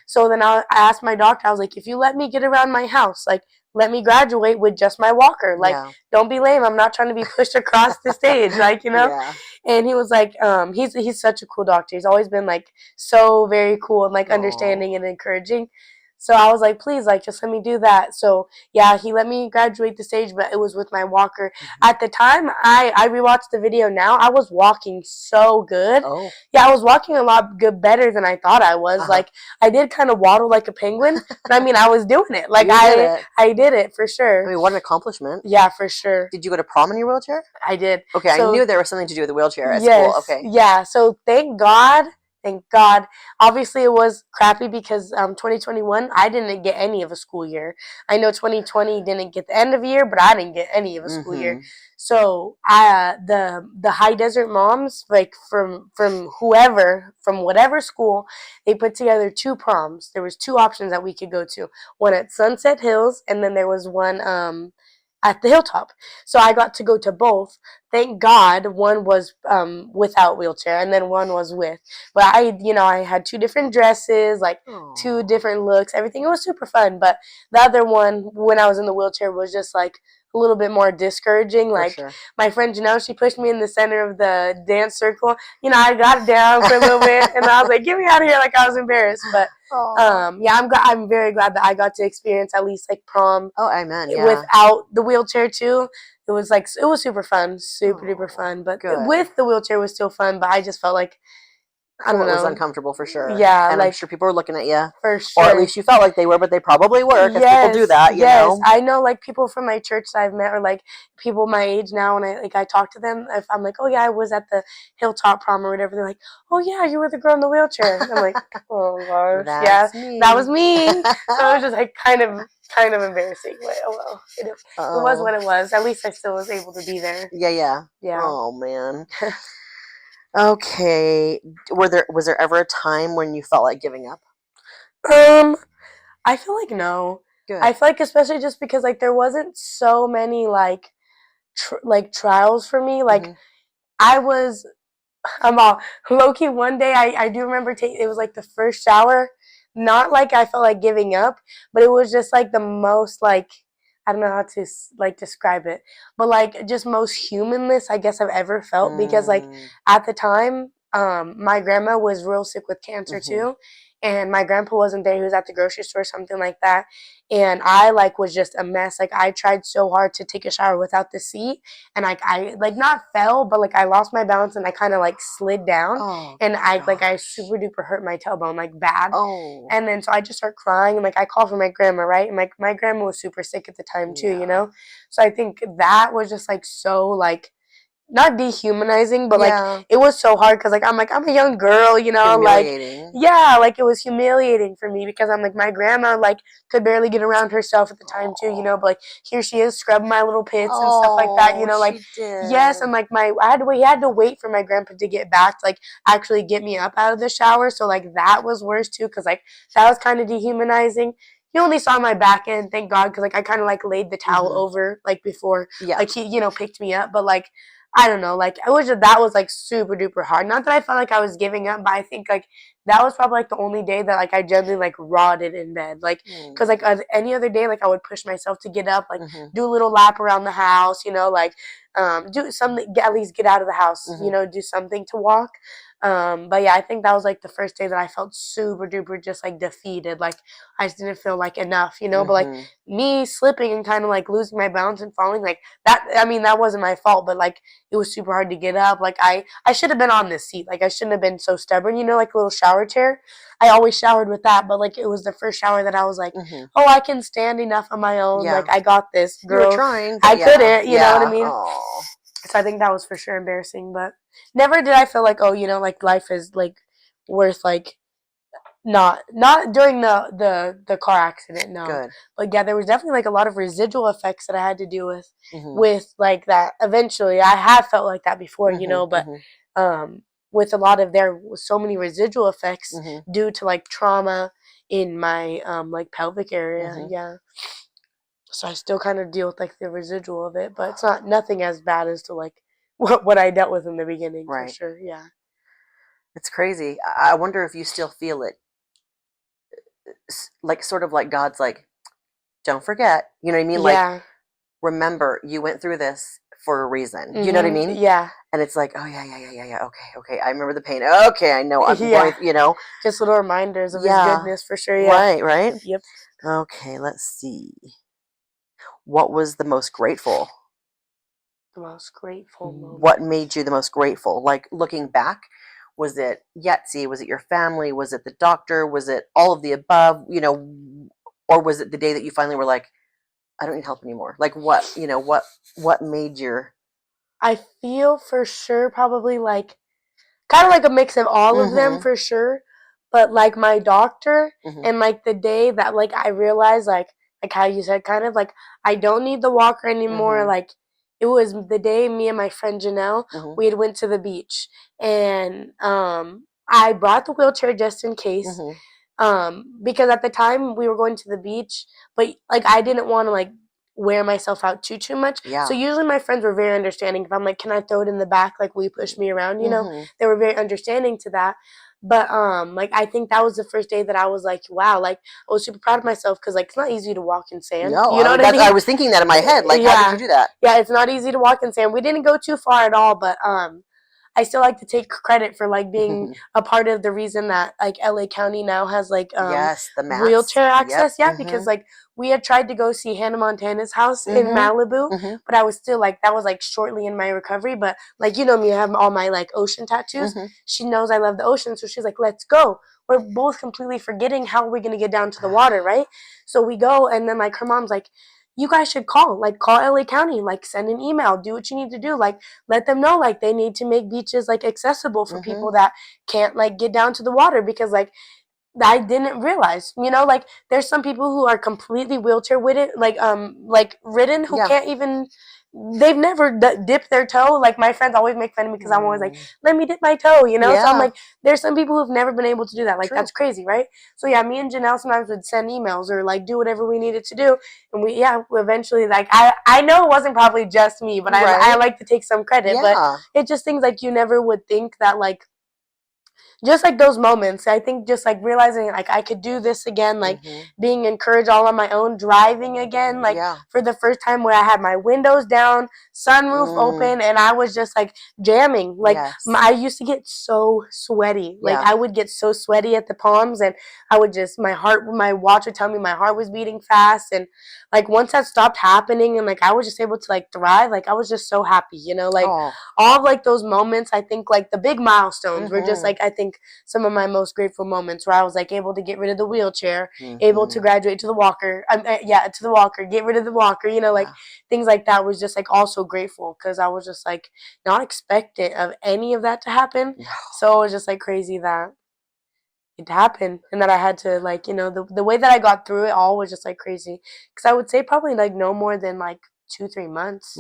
So then I asked my doctor, I was like, if you let me get around my house, like let me graduate with just my walker. Like don't be lame. I'm not trying to be pushed across the stage, like, you know? Yeah. And he was like, he's such a cool doctor. He's always been like so very cool and like understanding and encouraging. So I was like, please, like, just let me do that. So yeah, he let me graduate the stage, but it was with my walker. At the time, I rewatched the video now. I was walking so good. Oh. Yeah, I was walking a lot better than I thought I was. Like I did kind of waddle like a penguin, but I mean, I was doing it. Like I did it for sure. I mean, what an accomplishment. Yeah, for sure. Did you go to prom in your wheelchair? I did. Okay, so, I knew there was something to do with the wheelchair at yes, school. Okay. Yeah, so thank God. Thank God. Obviously, it was crappy because 2021, I didn't get any of a school year. I know 2020 didn't get the end of year, but I didn't get any of a school year. So the High Desert Moms, like from whoever, from whatever school, they put together 2 proms. There was 2 options that we could go to. One at Sunset Hills, and then there was one at the Hilltop. So I got to go to both. Thank God one was without wheelchair and then one was with. But I had 2 different dresses, like 2 different looks, everything. It was super fun. But the other one, when I was in the wheelchair, was just like a little bit more discouraging. Like my friend Janelle, she pushed me in the center of the dance circle. You know, I got down for a little bit and I was like, get me out of here, like I was embarrassed. But yeah, I'm very glad that I got to experience at least like prom. Oh, amen. Yeah. Without the wheelchair too. It was super fun, super duper fun. But with the wheelchair was still fun. But I just felt like I don't know. It was uncomfortable for sure. Yeah, and I'm sure people were looking at you. For sure. Or at least you felt like they were, but they probably were because people do that. You know? I know like people from my church that I've met, or like people my age now, and I talk to them. If I'm like, oh yeah, I was at the Hilltop prom or whatever, they're like, oh yeah, you were the girl in the wheelchair. And I'm like, oh gosh, yeah, that was me. So it was just like kind of embarrassing, but oh well, it was what it was. At least I still was able to be there. Yeah. Oh man. Okay. Was there ever a time when you felt like giving up? I feel like no. Good. I feel like especially just because like there wasn't so many like trials for me. Like I was low key one day I do remember it was like the first shower. Not like I felt like giving up, but it was just like the most like I don't know how to like describe it, but like just most humanness I guess I've ever felt because like at the time my grandma was real sick with cancer too, and my grandpa wasn't there. He was at the grocery store, something like that, and I like was just a mess. Like I tried so hard to take a shower without the seat, and I like not fell, but like I lost my balance and I kind of like slid down, and I super duper hurt my tailbone like bad. And then so I just start crying and like I called for my grandma, right? And like my grandma was super sick at the time too, you know. So I think that was just like so like not dehumanizing, but like it was so hard because like I'm a young girl, you know, like like it was humiliating for me because I'm like my grandma like could barely get around herself at the time too, you know, but like here she is scrubbing my little pits and stuff like that, you know, like yes, and like he had to wait for my grandpa to get back to like actually get me up out of the shower, so like that was worse too because like that was kind of dehumanizing. He only saw my back end, thank God, because like I kind of like laid the towel over like before, like he picked me up, but like. I don't know, like that was like super duper hard. Not that I felt like I was giving up, but I think like that was probably like the only day that like I genuinely like rotted in bed, like because like any other day like I would push myself to get up, like do a little lap around the house, you know, like do something, at least get out of the house, you know, do something to walk. But yeah, I think that was like the first day that I felt super duper just like defeated. Like I just didn't feel like enough, you know. But like me slipping and kind of like losing my balance and falling, like that. I mean, that wasn't my fault, but like it was super hard to get up. Like I should have been on this seat. Like I shouldn't have been so stubborn, you know, like a little shower chair. I always showered with that, but like it was the first shower that I was like, oh, I can stand enough on my own. Yeah. Like I got this, girl. You were trying, I couldn't, you know what I mean? Aww. So I think that was for sure embarrassing, but never did I feel like, oh, you know, like life is like worth like not during the car accident, no. Good. But yeah, there was definitely like a lot of residual effects that I had to deal with like that. Eventually, I have felt like that before, you know, but with a lot of there was so many residual effects due to like trauma in my like pelvic area, yeah. So I still kind of deal with like the residual of it, but it's not nothing as bad as to like what I dealt with in the beginning, for sure. Yeah, it's crazy. I wonder if you still feel it, like sort of like God's like, don't forget. You know what I mean? yeah. Like, remember, you went through this for a reason. You know what I mean? Yeah. And it's like, oh yeah. Okay. I remember the pain. Okay, I know. I'm going. You know, just little reminders of His goodness, for sure. Yeah. Right. Yep. Okay, let's see. What was the most grateful? The most grateful moment. What made you the most grateful? Like looking back, was it Yahtzee? Was it your family? Was it the doctor? Was it all of the above? You know, or was it the day that you finally were like, I don't need help anymore? Like what? You know, what made your? I feel for sure probably like kind of like a mix of all of them, for sure. But like my doctor and like the day that like I realized like how you said, kind of like I don't need the walker anymore. Like it was the day me and my friend Janelle, we had went to the beach, and I brought the wheelchair just in case, because at the time we were going to the beach, but like I didn't want to like wear myself out too much. Yeah. So usually my friends were very understanding. If I'm like, can I throw it in the back? Like, will you push me around? You know, they were very understanding to that. But like I think that was the first day that I was like, wow, like I was super proud of myself, because like it's not easy to walk in sand. No, you know what I mean? I was thinking that in my head. Like, how did you do that? Yeah, it's not easy to walk in sand. We didn't go too far at all, but I still like to take credit for like being a part of the reason that like LA County now has like yes, the mats. wheelchair access. Yeah, because like we had tried to go see Hannah Montana's house in Malibu, but I was still like, that was like shortly in my recovery. But like, you know me, I have all my like ocean tattoos. She knows I love the ocean, so she's like, let's go. We're both completely forgetting how we're gonna get down to the water, right? So we go, and then like her mom's like, you guys should call LA County, like send an email, do what you need to do, like let them know like they need to make beaches like accessible for people that can't like get down to the water, because like I didn't realize, you know, like there's some people who are completely wheelchair ridden, like ridden, who can't even, they've never dipped their toe. Like my friends always make fun of me because I'm always like, let me dip my toe, you know? So I'm like, there's some people who've never been able to do that. Like that's crazy, right? So yeah, me and Janelle sometimes would send emails or like do whatever we needed to do. And we eventually, like I know it wasn't probably just me, but I like to take some credit. But it's just things like you never would think that like, just like those moments, I think just like realizing like I could do this again, like being encouraged all on my own, driving again, like for the first time, where I had my windows down, sunroof open, and I was just like jamming. Like I used to get so sweaty. Like I would get so sweaty at the palms, and I would just, my watch would tell me my heart was beating fast. And like once that stopped happening, and like I was just able to like thrive, like I was just so happy, you know, like all of like those moments. I think like the big milestones were just like, I think some of my most grateful moments, where I was like able to get rid of the wheelchair, able to graduate to the walker, to the walker, get rid of the walker, you know, like things like that was just like also grateful, because I was just like not expectant of any of that to happen. So it was just like crazy that it happened, and that I had to like, you know, the way that I got through it all was just like crazy, because I would say probably like no more than like 2-3 months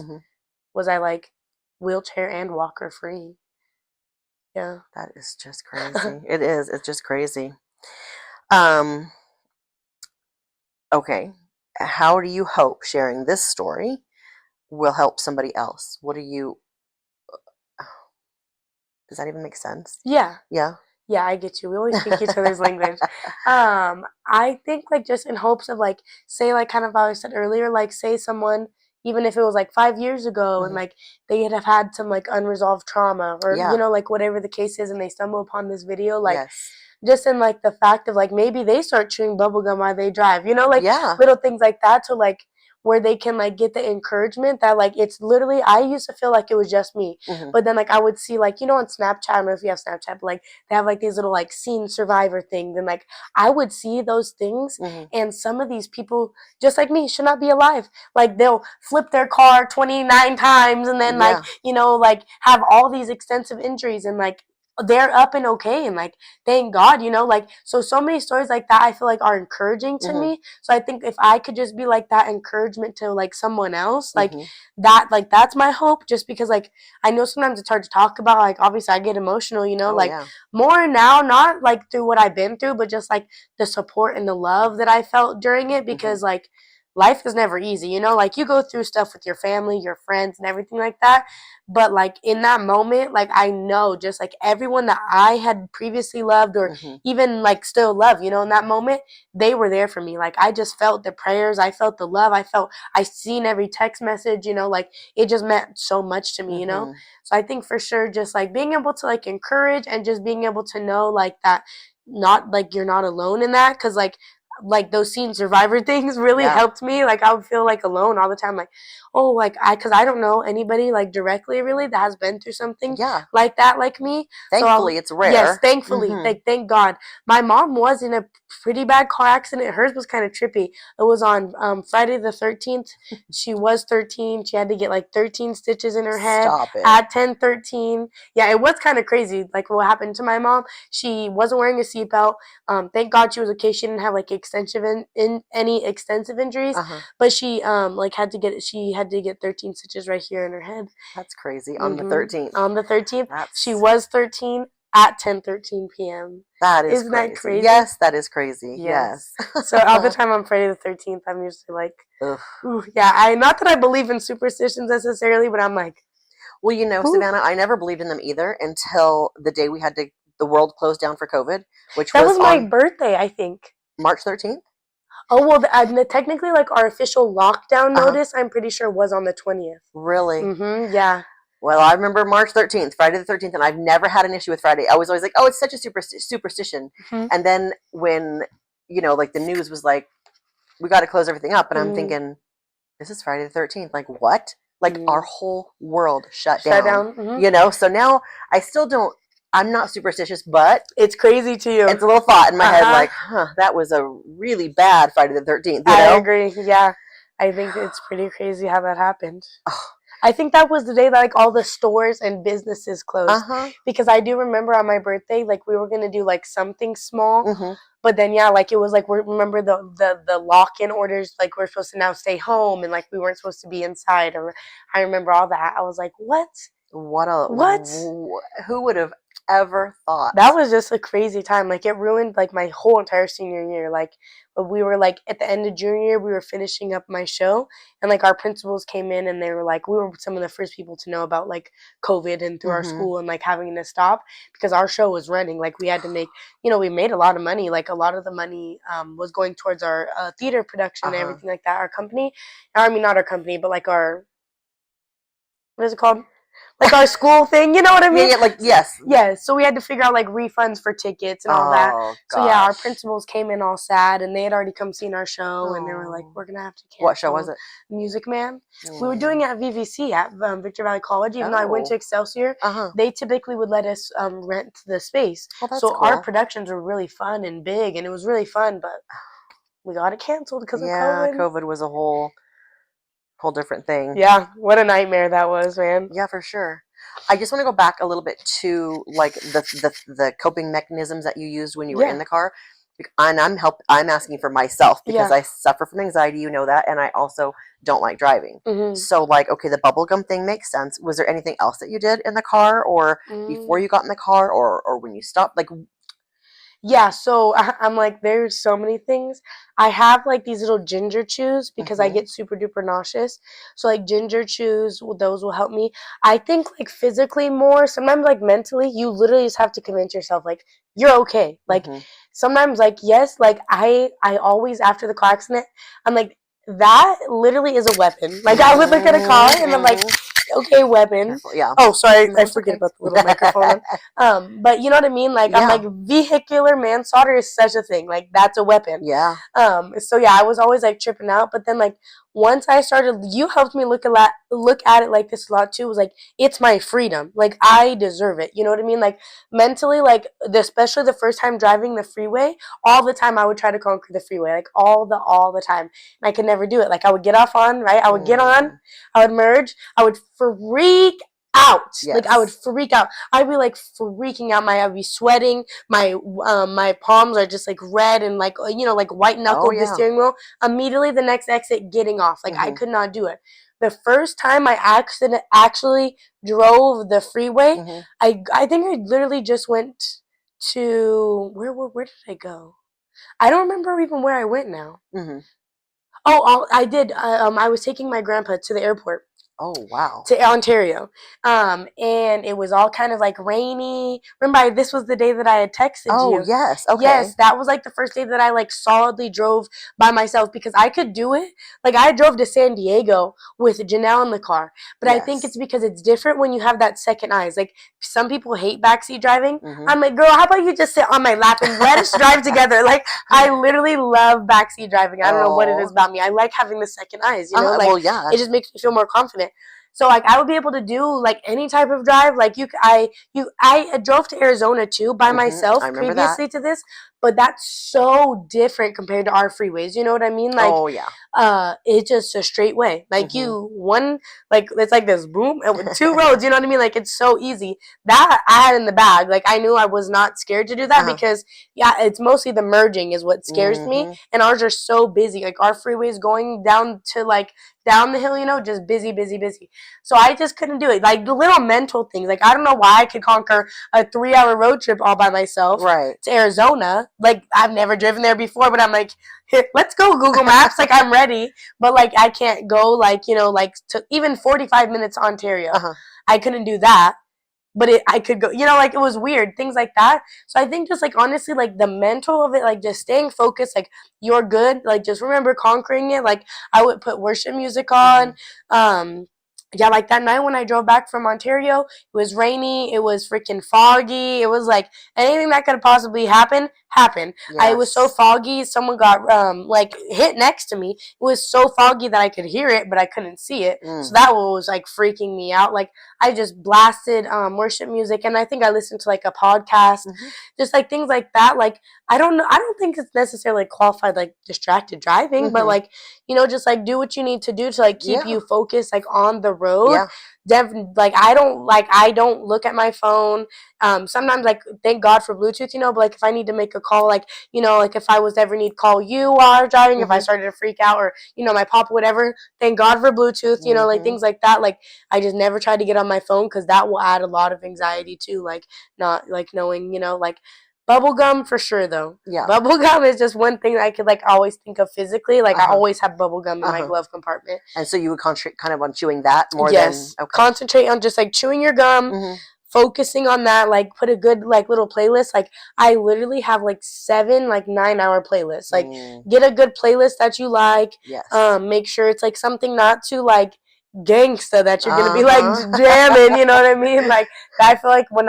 was I like wheelchair and walker free. Yeah. That is just crazy. It is. It's just crazy. Okay. How do you hope sharing this story will help somebody else? What do you... Does that even make sense? Yeah. Yeah? Yeah, I get you. We always speak each other's language. I think like just in hopes of like say like kind of how I said earlier, like say someone even if it was like 5 years ago and Mhm. like they had have had some like unresolved trauma or Yeah. like whatever the case is and they stumble upon this video, like Yes. just in like the fact of like maybe they start chewing bubblegum while they drive, like Yeah. little things like that to like where they can like get the encouragement that like it's literally I used to feel like it was just me. Mhm. But then like I would see like on Snapchat, I don't know if you have Snapchat, but like they have like these little like scene survivor things and like I would see those things Mhm. and some of these people just like me should not be alive. Like they'll flip their car 29 times and then like Yeah. like have all these extensive injuries and like they're up and okay and like thank God, like so many stories like that I feel like are encouraging to Mhm. me. So I think if I could just be like that encouragement to like someone else, like Mhm. that, like that's my hope. Just because like I know sometimes it's hard to talk about. Like obviously I get emotional, Oh like yeah. more now, not like through what I've been through, but just like the support and the love that I felt during it Mhm. because like life is never easy, like you go through stuff with your family, your friends and everything like that. But like in that moment, like I know just like everyone that I had previously loved or Mhm. even like still love, in that moment, they were there for me. Like I just felt the prayers, I felt the love, I seen every text message, like it just meant so much to me. Mhm. So I think for sure just like being able to like encourage and just being able to know like that not like you're not alone in that cuz like those scene survivor things really Yeah. helped me. Like I would feel like alone all the time. Like, oh, like because I don't know anybody like directly really that has been through something Yeah. like that like me. So Thankfully, it's yes, rare. thankfully, Mhm. thank God. My mom was in a pretty bad car accident. Hers was kind of trippy. It was on Friday the 13th. She was 13. She had to get like 13 stitches in her head Stop it. at 10:13. Yeah, it was kind of crazy. Like what happened to my mom. She wasn't wearing a seatbelt. Thank God she was okay. She didn't have like extensive in any extensive injuries, Uh-huh. but she like she had to get 13 stitches right here in her head. That's crazy. On the hmm 13th. On the 13th, she That's was 13 at 10:13 p.m. that is Isn't that crazy. crazy? Yes, that is crazy. Yes. Yes. So all the time on Friday the 13th, I'm usually like, Ugh. ooh, yeah. I not that I believe in superstitions necessarily, but I'm like, Well, ooh. Savannah, I never believed in them either until the day the world closed down for COVID, which That was was my on birthday, I think. March 13th. Oh well, technically, like our official lockdown Uh-huh. notice, I'm pretty sure was on the 20th. Really? Yeah. Well, I remember March 13th, Friday the 13th, and I've never had an issue with Friday. I was always like, oh, it's such a superstition. hmm And then when, like the news was like, we got to close everything up. And I'm hmm thinking, this is Friday the 13th. Like, what? Like, our mm whole world shut Shut down, down. hmm So now I still don't, I'm not superstitious, but It's crazy to you. it's a little thought in my head Uh-huh. like, that was a really bad Friday the 13th, I agree. Yeah. I think it's pretty crazy how that happened. Oh, I think that was the day that like all the stores and businesses closed uh-huh. because I do remember on my birthday like we were gonna do like something small, Mm-hmm. but then yeah, like it was like remember the lock-in orders like we're supposed to now stay home and like we weren't supposed to be inside. Or I remember all that. I was like, what? What? Who would have ever thought? That was just a crazy time. Like it ruined like my whole entire senior year. Like we were like at the end of junior year, we were finishing up my show, and like our principals came in and they were like, we were some of the first people to know about like COVID and through our Mm-hmm. school and like having to stop because our show was running. Like we had to make, we made a lot of money. Like a lot of the money was going towards our theater production and Uh-huh. everything like that. Our company, I mean not our company, but like our what is it called? Like our school thing, you know what I mean? Yeah, like, yes. Yeah, so we had to figure out like refunds for tickets and all that. Oh, So yeah, our gosh. principals came in all sad and they had already come seen our show and they were like, Oh. we're gonna have to cancel. What show was it? Music Man. We were doing it at VVC at Victor Valley College. Even though I went to Oh. Excelsior, Uh-huh. they typically would let us rent the space. Well, that's so cool. our productions were really fun and big and it was really fun, but we got it canceled because of COVID. COVID was a whole different thing. Yeah, what a nightmare that was, man. Yeah, for sure. I just want to go back a little bit to like the coping mechanisms that you used when you were in the car. And I'm asking for myself because I suffer from anxiety, you know that, and I also don't like driving. Mm-hmm. So like, okay, the bubblegum thing makes sense. Was there anything else that you did in the car or before you got in the car or when you stopped? Like Yeah, so I'm like, there's so many things. I have like these little ginger chews because I Mhm. get super duper nauseous. So like ginger chews, those will help me. I think like physically more, sometimes like mentally, you literally just have to convince yourself like you're okay. Like Mhm. sometimes like yes, like I always after the car accident, I'm like that literally is a weapon. Like I would look at a car and I'm like, Mhm. okay, weapon. Careful. Yeah. Oh, sorry, No, I it's forget okay. about the little microphone on. But you know what I mean? Like I'm Yeah. like vehicular manslaughter is such a thing. Like that's a weapon. Yeah. So yeah, I was always like tripping out. But then like once I started, you helped me look at it like this a lot too. Was like it's my freedom. Like I deserve it. You know what I mean? Like mentally, like especially the first time driving the freeway, all the time I would try to conquer the freeway, like all the time, and I could never do it. Like I would get off on right, I would get on, Mm. I would merge, I would freak out. Like I would Yes. freak out. I'd be like freaking out. I'd be sweating. My palms are just like red and like like white Oh knuckled the yeah. steering wheel. Immediately the next exit, getting off. Like I Mhm. could not do it. The first time I actually drove the freeway, Mhm. I think I literally just went to where did I go? I don't remember even where I went now. Mhm. Oh, I did. I was taking my grandpa to the airport Oh wow. to Ontario. And it was all kind of like rainy. Remember, this was the day that I had texted Oh you. yes. Yes, Okay. that was like the first day that I like solidly drove by myself because I could do it. Like I drove to San Diego with Janelle in the car, but I think it's Yes. because it's different when you have that second eyes. Like some people hate backseat driving. Mhm. I'm like, girl, how about you just sit on my lap and let us drive together? Like I literally love backseat driving. I don't know what it is Oh. about me. I like having the second eyes. You know, like Well, yeah. it just makes me feel more confident. So like I would be able to do like any type of drive. Like I drove to Arizona too by I myself remember that. previously to this, but that's so different compared to our freeways. You know what I mean? Like Oh yeah. it's just a straight way. Like Mhm. like it's like this boom and with two roads, you know what I mean? Like it's so easy. That I had in the bag. Like I knew I was not scared to do that Uh-huh. because yeah, it's mostly the merging is what scares me. Mhm. And ours are so busy. Like our freeways going down to like down the hill, just busy, busy, busy. So I just couldn't do it. Like the little mental things. Like I don't know why I could conquer a 3 hour road trip all by myself Right. to Arizona. Like I've never driven there before, but I'm like, here, let's go Google Maps. Like I'm ready, but like I can't go like like to even 45 minutes to Ontario. Uh-huh. I couldn't do that, but I could go. Like it was weird things like that. So I think just like honestly, like the mental of it, like just staying focused. Like you're good. Like just remember conquering it. Like I would put worship music on. Mhm. Yeah, like that night when I drove back from Ontario, it was rainy, it was freaking foggy, it was like anything that could possibly happen happened. It was so Yes. foggy, someone got like hit next to me. It was so foggy that I could hear it, but I couldn't see it. So Mm. that was like freaking me out. Like I just blasted worship music, and I think I listened to like a podcast, Mhm. just like things like that. Like I don't know, I don't think it's necessarily qualified like distracted driving, but Mhm. like just like do what you need to do to like keep Yeah. you focused like on the road. Yeah. Like I don't look at my phone. Sometimes like thank God for Bluetooth, but like if I need to make a call, like like if I was ever need to call you while I was driving, if I Mhm. started to freak out or my pop whatever, thank God for Bluetooth, like Mhm. things like that. Like I just never try to get on my phone because that will add a lot of anxiety too. Like not like knowing, like bubble gum for sure though. Yeah. Bubble gum is just one thing that I could like always think of physically. Like I Uh-huh. always have bubble gum in my Uh-huh. glove compartment. And so you would concentrate kind of on chewing that more than Yes. okay. Concentrate on just like chewing your gum, Mhm. focusing on that, like put a good like little playlist. Like I literally have like 7 like 9 hour playlists. Like Mm. get a good playlist that you like. Yes. Make sure it's like something not too like gangsta that you're gonna be like Uh-huh. jamming, you know what I mean? Like I feel like when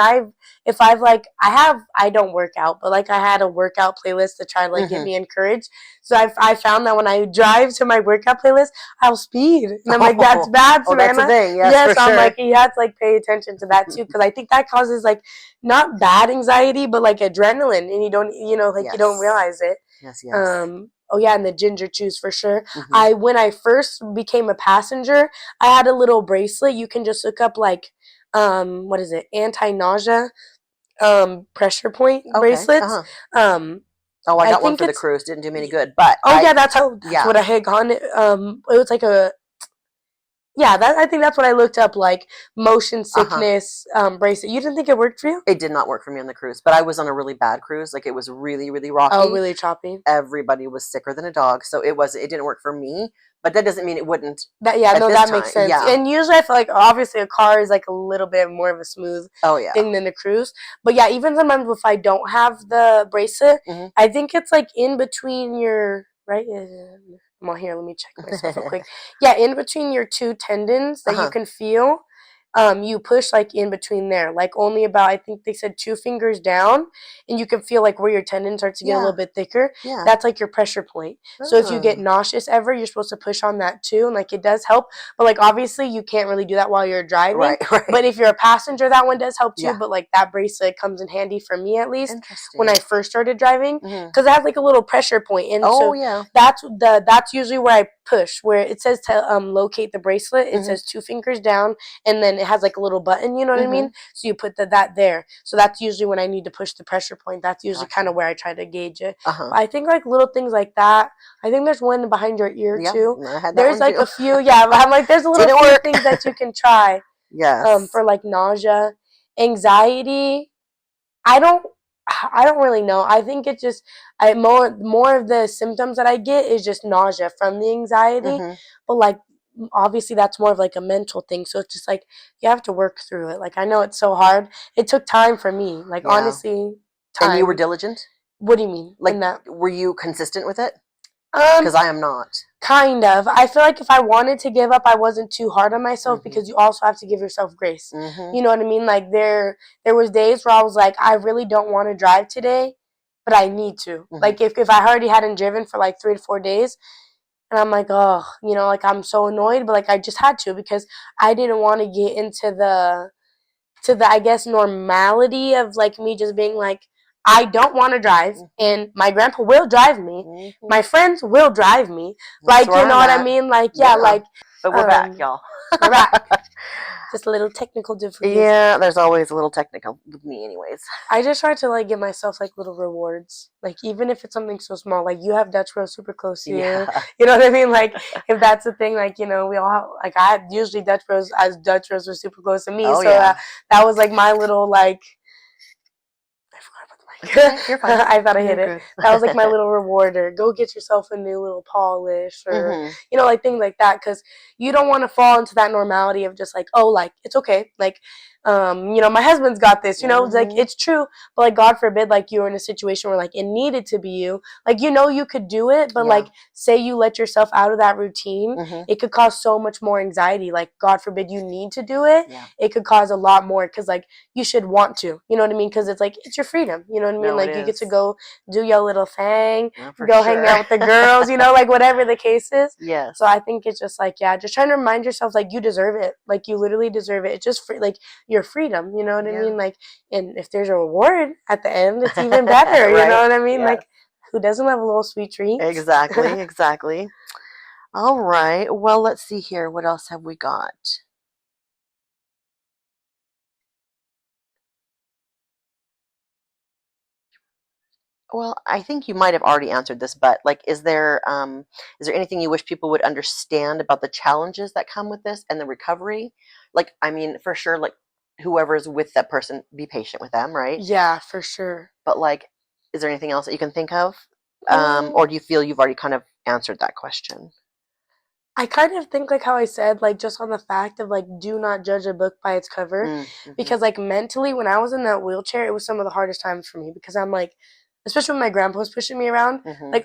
if I've like I don't work out, but like I had a workout playlist to try to like get Mhm. me encouraged. So I found that when I drive to my workout playlist, I'll speed. And I'm like, that's bad, Oh, that's a Savannah. thing. Yes, Yes, for I'm sure. like, you have to like pay attention to that too, because I think that causes like not bad anxiety, but like adrenaline, and you don't, like you don't Yes. realize it. Yes, yes. Oh yeah, and the ginger chews for sure. Mhm. When I first became a passenger, I had a little bracelet. You can just look up like what is it? Anti-nausea pressure point Okay. bracelets. Uh-huh. Um Oh, I I got one think for the it's cruise. Didn't do me any good, but oh yeah, that's yeah. what I had gone. It was like Yeah, I think that's what I looked up, like motion Uh-huh. sickness bracelet. You didn't think it worked for you? It did not work for me on the cruise, but I was on a really bad cruise. Like it was really, really Oh, rocky. really choppy. Everybody was sicker than a dog, so it didn't work for me. But that doesn't mean it wouldn't Yeah, at no, this that makes time. sense. Yeah. And usually I feel like obviously a car is like a little bit more of a smooth Oh yeah. thing than the cruise. But yeah, even sometimes if I don't have the bracelet, hmm I think it's like in between your right. I'm on here. Let me check myself real quick. Yeah, in between your two tendons that you uh-huh. can feel. You push like in between there, like only about I think they said 2 fingers down, and you can feel like where your tendon starts to get a Yeah. little bit thicker. Yeah. That's like your pressure point. So if you get Oh. nauseous ever, you're supposed to push on that too, and like it does help. But like obviously you can't really do that while you're driving. Right. Right. But if you're a passenger, that one does help too. Yeah. But like that bracelet comes in handy for me at least when Interesting. I first started driving hmm because it has like a little pressure point, and Oh so yeah. that's usually where I push. Where it says to locate the bracelet, it hmm says 2 fingers down, and then it has like a little button. You know what I hmm mean? So you put that there. So that's usually when I need to push the pressure point. That's usually kind Gotcha. of where I try to gauge it. Uh-huh. But I think like little things like that. I think there's one behind your ear Yeah. too. I had that There's one like too. a few. Yeah, I'm like there's a little Didn't few work. things that you can try. Yes. For like nausea, anxiety. I don't. I don't really know. I think it's just I more of the symptoms that I get is just nausea from the anxiety, hmm but like obviously that's more of like a mental thing. So it's just like you have to work through it. Like I know it's so hard. It took time for me. Like Yeah. honestly, And you were time. diligent? What do you mean in Like, that? were you consistent with it? Um, Because I am not. Kind of. I feel like if I wanted to give up, I wasn't too hard on myself hmm because you also have to give yourself grace. hmm You know what I mean? Like there was days where I was like, I really don't want to drive today, but I need to. hmm Like if I already hadn't driven for like 3 to 4 days, and I'm like, oh, like I'm so annoyed, but like I just had to because I didn't want to get into the I guess normality of like me just being like I don't want to drive hmm and my grandpa will drive me. hmm My friends will drive me. That's Like where you know I'm what I at. mean? Like yeah, Yeah. like But we're back, um y'all. we're back. Just a little technical difficulties. Yeah, there's always a little technical with me, anyways. I just try to like give myself like little rewards. Like even if it's something so small, like you have Dutch Bros super close to you. Yeah. You know what I mean? Like if that's the thing, like we all have, like I had usually Dutch Bros were super close to me. Oh, So yeah. that was like my little like I It's forgot about okay. the You're mic. fine. I thought I hit You're it. good. That was like my little reward, or go get yourself a new little polish, or hmm like things like that, because you don't want to fall into that normality of just like, oh, like it's okay, like my husband's got this, it's like hmm it's true, but like God forbid, like you were in a situation where like it needed to be you, like you could do it, but Yeah. like say you let yourself out of that routine, hmm it could cause so much more anxiety. Like God forbid you need to do it, Yeah. it could cause a lot more because like you should want to, you know what I mean? Because it's like it's your freedom, you know what I mean? No, it Like you get is. to go do your little thing, No, for go hang sure. out with the girls, like whatever the case is. Yes. So I think it's just like yeah, just trying to remind yourself like you deserve it, like you literally deserve it. It's just free, like your freedom, you know what I Yeah. mean? Like, and if there's a reward at the end, it's even better, you know Right. what I mean? Yes. Like, who doesn't love a little sweet treat? Exactly. Exactly. All right. Well, let's see here. What else have we got? Well, I think you might have already answered this, but like, is there anything you wish people would understand about the challenges that come with this and the recovery? Like, I mean, for sure, like whoever's with that person, be patient with them, right? Yeah, for sure. But like, is there anything else that you can think of? Um, Or do you feel you've already kind of answered that question? I kind of think like how I said, like just on the fact of like do not judge a book by its cover, Mm-hmm. because like mentally when I was in that wheelchair, it was some of the hardest times for me because I'm like, especially when my grandpa was pushing me around, Mm-hmm. like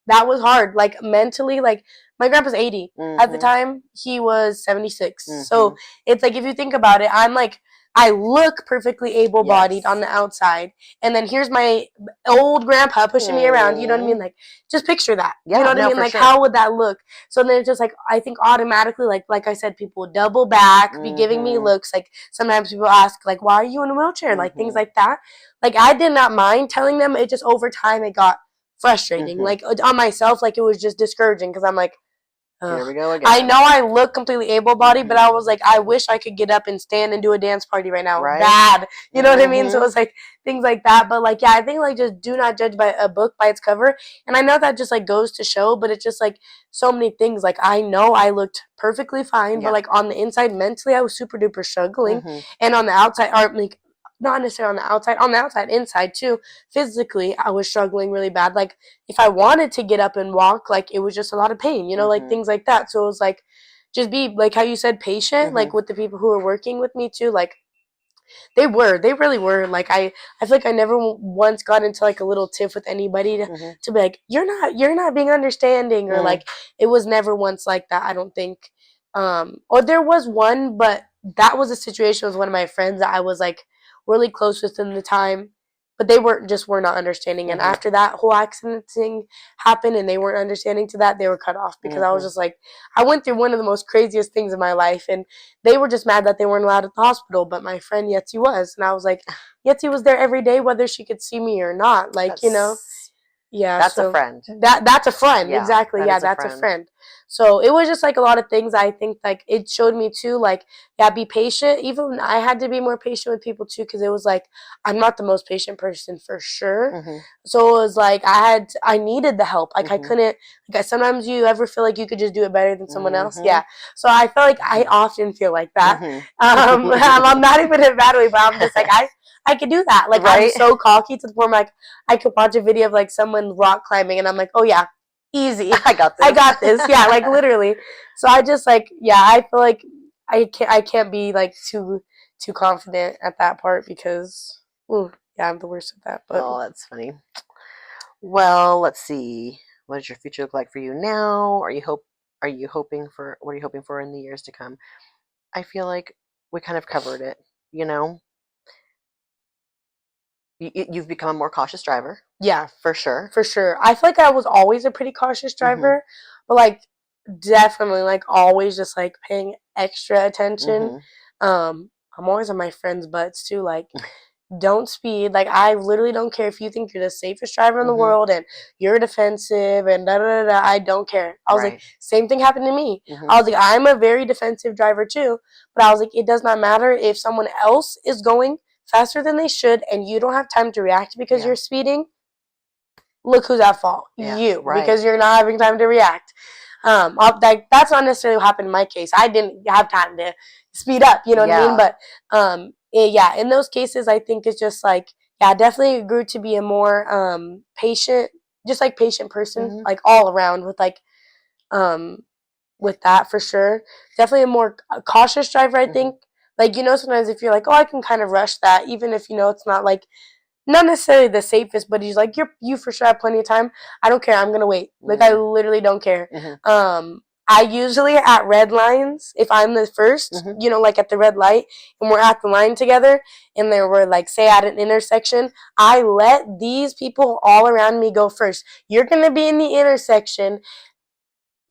that was hard. Like mentally, like my grandpa's 80 at the Mm-hmm. time, he was 76. Mm-hmm. So it's like if you think about it, I'm like I look perfectly able-bodied on Yes. the outside, and then here's my old grandpa pushing me around. You know what I Mm. mean? Like just picture that. You Yeah, know what I no, mean? for Like sure. how would that look? So then it's just like I think automatically, like I said, people would double back, be giving me Mm-hmm. looks. Like sometimes people ask, like, "Why are you in a wheelchair?" Like things Mm-hmm. like that. Like I did not mind telling them. It just over time it got frustrating. Mm-hmm. Like on myself, like it was just discouraging because I'm like, Here Ugh. we go again. I know I look completely able-bodied, but I was like, I wish I could get up and stand and do a dance party right now. Right? Bad. You know what I mean? So Mhm. it's like things like that. But like, yeah, I think like just do not judge by a book by its cover. And I know that just like goes to show, but it's just like so many things. Like I know I looked perfectly fine, Yeah. but like on the inside mentally I was super duper struggling. Mhm. And on the outside, or like not necessarily on the outside, inside too, physically I was struggling really bad. Like if I wanted to get up and walk, like it was just a lot of pain, you know, like Mhm. things like that. So it was like just be like how you said patient, like Mhm. with the people who were working with me too. Like they really were. Like I feel like I never once got into like a little tiff with anybody Mhm. to be like you're not being understanding, or Mm. like it was never once like that. I don't think. Or there was one, but that was a situation with one of my friends that I was like really close with in the time, but they were not understanding. And Mhm. after that whole accident thing happened, and they weren't understanding to that, they were cut off because I was Mhm. just like I went through one of the most craziest things in my life, and they were just mad that they weren't allowed at the hospital, but my friend Yetzi was. And I was like, Yetzi was there every day, whether she could see me or not. Like, you know, yeah. That's a So friend. that's a friend. Yeah, Exactly. that Yeah, is a that's a friend. friend. So it was just like a lot of things. I think like it showed me too, like, yeah, be patient. Even I had to be more patient with people too, because it was like I'm not the most patient person for sure. Mhm. So it was like I needed the help. Like I Mhm. couldn't. Like sometimes you ever feel like you could just do it better than someone else. Mhm. Yeah. So I felt like I often feel like that. Mhm. I'm not even in a bad way, but I'm just like I could do that. Like I'm Right? so cocky to the point where, like I could watch a video of like someone rock climbing, and I'm like, oh yeah, easy. I got this. I got this. Yeah, like literally. So I just like yeah, I feel like I can't be like too confident at that part because yeah, I'm the worst at that. But Oh, that's funny. Well, let's see. What does your future look like for you now? Are you hoping for what are you hoping for in the years to come? I feel like we kind of covered it, you know. You've become a more cautious driver, yeah, for sure. for sure. I feel like I was always a pretty cautious driver, but like definitely like always just like paying extra attention. Mhm. I'm always on my friends' butts too. Like don't speed. Like I literally don't care if you think you're the safest driver in the Mhm. world and you're defensive and da da da. Da I don't care. I was like, Right. same thing happened to me. Mhm. I was like, I'm a very defensive driver too, but I was like, it does not matter if someone else is going faster than they should and you don't have time to react because Yeah. you're speeding. Look who's at fault. Yeah. You, Right. because you're not having time to react. That's not necessarily what happened in my case. I didn't have time to speed up, you know what I mean? Yeah. But yeah, in those cases, I think it's just like, yeah, I definitely grew to be a more patient, just like patient person, Mhm. like all around um, with that for sure. Definitely a more cautious driver, I Mhm. think. Like, you know, sometimes if you're like, oh, I can kind of rush that, even if, you know, it's not like, not necessarily the safest, but he's like, you for sure have plenty of time. I don't care. I'm gonna wait. Like I literally don't care. Mhm. I usually at red lines, if I'm the 1st, Mhm. you know, like at the red light, and we're at the line together, and there were like, say at an intersection, I let these people all around me go first. You're gonna be in the intersection.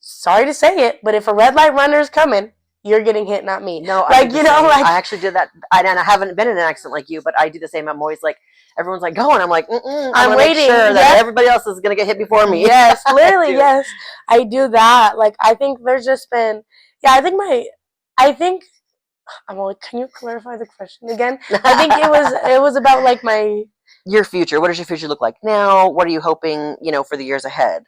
Sorry to say it, but if a red light runner is coming, you're getting hit, not me. No, I Like do the you know, same. like I actually did that, and I haven't been in an accident like you, but I do the same. I'm always like, everyone's like, go, and I'm like, I'm I'm gonna make waiting. sure that Yes. everybody else is gonna get hit before me. Yes, literally, do. yes. I do that. Like I think there's just been yeah, I think I'm like, can you clarify the question again? I think it was about like my Your future. What does your future look like now? What are you hoping, for the years ahead?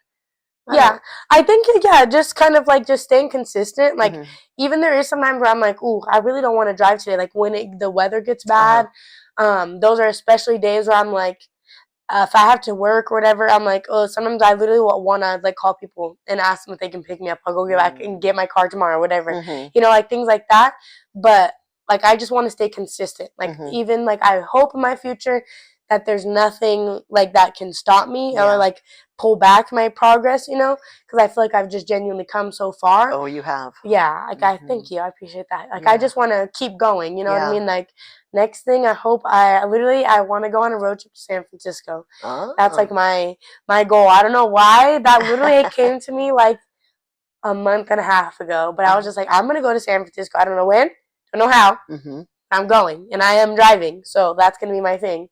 yeah. I think yeah, just kind of like just staying consistent. Like Mhm. even there is sometimes where I'm like, ooh, I really don't want to drive today. Like when the weather gets Uh-huh. bad, those are especially days where I'm like if I have to work or whatever, I'm like, oh, sometimes I literally want to like call people and ask them if they can pick me up. I'll go get back and get my car tomorrow, whatever. Mhm. You know, like things like that. But like, I just want to stay consistent. Like, Mhm. even like, I hope in my future that there's nothing like that can stop me Yeah. or like pull back my progress. You know, because I feel like I've just genuinely come so far. Oh, you have. Yeah, like I Mhm. thank you. I appreciate that. Like I Yeah. just want to keep going. You know what I Yeah. mean? Like next thing, I hope I want to go on a road trip to San Francisco. That's like Oh. my goal. I don't know why that literally it came to me like a month and a half ago, but I was just like, I'm gonna go to San Francisco. I don't know when, don't know how. Mhm. I'm going, and I am driving, so that's gonna be my thing.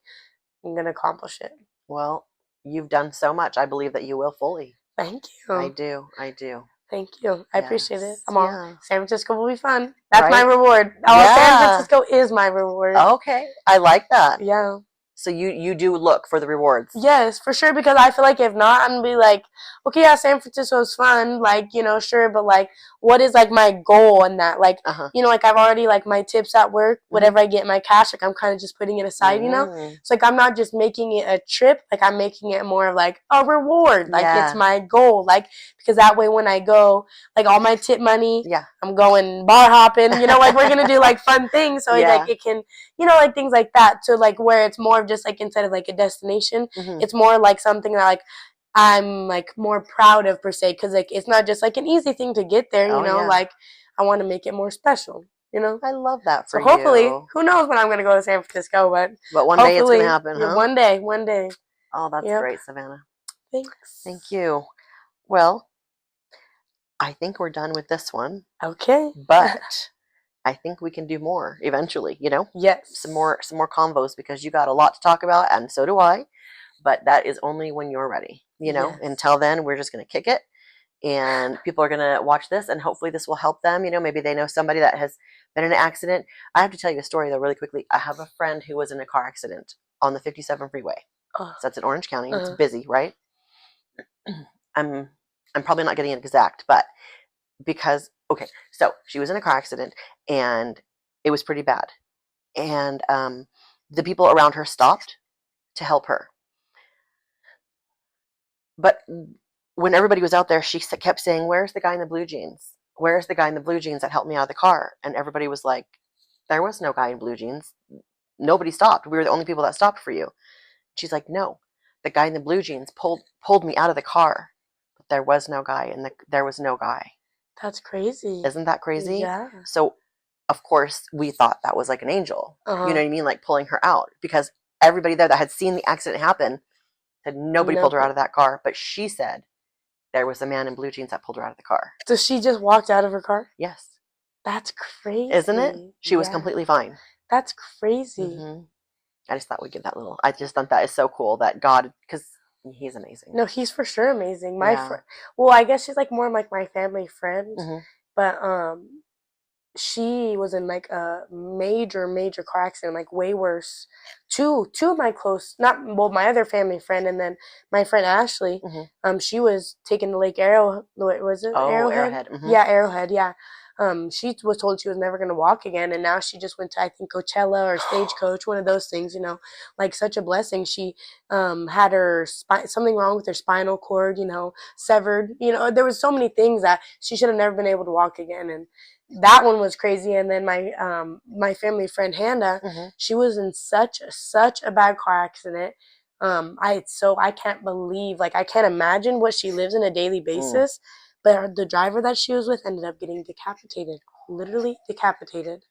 I'm gonna accomplish it. Well, you've done so much. I believe that you will fully. Thank I you. do. I do. Thank you. I appreciate it. Yes. I'm all Yeah. San Francisco will be fun. That's my Right? reward. Oh, San Yeah. Francisco is my reward. Okay. I like that. Yeah. So you do look for the rewards. Yes, for sure. Because I feel like if not, I'm gonna be like, okay, yeah, San Francisco is fun, like, you know, sure, but like, what is like my goal in that? Like, you know, like I've already like my tips at work, whatever I get in my cash, like I'm kind of just putting it aside, you know. It's like I'm not just making it a trip, like I'm making it more of like a reward, like it's my goal, like because that way when I go, like all my tip money, I'm going bar hopping, you know, like we're gonna do like fun things, so like it can, you know, like things like that, to like where it's more of just like instead of like a destination, it's more like something that like I'm like more proud of per se, because like it's not just like an easy thing to get there, you know, like I want to make it more special, you know. I love that for so hopefully, you. who knows when I'm gonna go to San Francisco, but one day it's gonna happen, huh? One day. Oh, that's great, Savannah. Thanks. Thank you. Well, I think we're done with this one. Okay. But I think we can do more eventually, you know? Yes. Some more convos, because you got a lot to talk about, and so do I. But that is only when you're ready, you know? Until then, we're just going to kick it, and people are going to watch this, and hopefully this will help them. You know, maybe they know somebody that has been in an accident. I have to tell you a story, though, really quickly. I have a friend who was in a car accident on the 57 freeway. So that's in Orange County. It's busy, right? I'm probably not getting it exact, but because, okay, so she was in a car accident, and it was pretty bad. And the people around her stopped to help her. But when everybody was out there, she kept saying, "Where's the guy in the blue jeans? Where's the guy in the blue jeans that helped me out of the car?" And everybody was like, "There was no guy in blue jeans. Nobody stopped. We were the only people that stopped for you." She's like, "No, the guy in the blue jeans pulled me out of the car. But there was no guy, and there was no guy." That's crazy. Isn't that crazy? Yeah. So, of course, we thought that was like an angel. You know what I mean? Like pulling her out, because everybody there that had seen the accident happen said nobody pulled her out of that car. But she said there was a man in blue jeans that pulled her out of the car. So she just walked out of her car? Yes. That's crazy. Isn't it? She was completely fine. That's crazy. I just thought we'd give that little. I just thought that is so cool that God, because He's amazing. No, He's for sure amazing. My friend, well, I guess she's like more like my family friend, but she was in like a major car accident, like way worse. Two of my my other family friend, and then my friend Ashley. She was taken to Lake Arrowhead. Was it Arrowhead? Yeah, Arrowhead. Yeah. She was told she was never going to walk again, and now she just went to, I think, Coachella or Stagecoach, one of those things, you know, like such a blessing. She had her something wrong with her spinal cord, you know, severed. You know, there was so many things that she should have never been able to walk again, and that one was crazy. And then my family friend Hannah, she was in such a bad car accident. I can't believe, like I can't imagine what she lives in a daily basis. But the driver that she was with ended up getting decapitated, literally decapitated.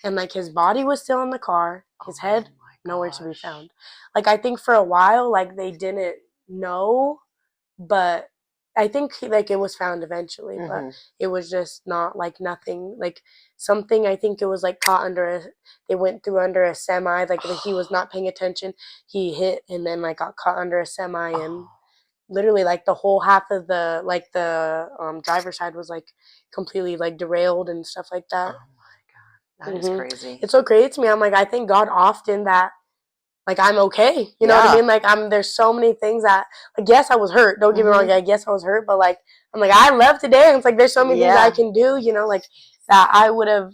And like his body was still in the car, his head nowhere to be found. Like I think for a while, like they didn't know, but I think like it was found eventually, but it was just not like nothing, like something. I think it was like caught they went through under a semi, like he was not paying attention. He hit and then like got caught under a semi and literally like the whole half of the driver's side was like completely like derailed and stuff like that. Oh my God, that is crazy. It's so crazy to me. I'm like, I thank God often that like I'm okay. You know what I mean? Like there's so many things that, like, yes, I was hurt. Don't get me wrong. I guess I was hurt, but like I'm like I love today. And it's like there's so many things I can do. You know, like that I would have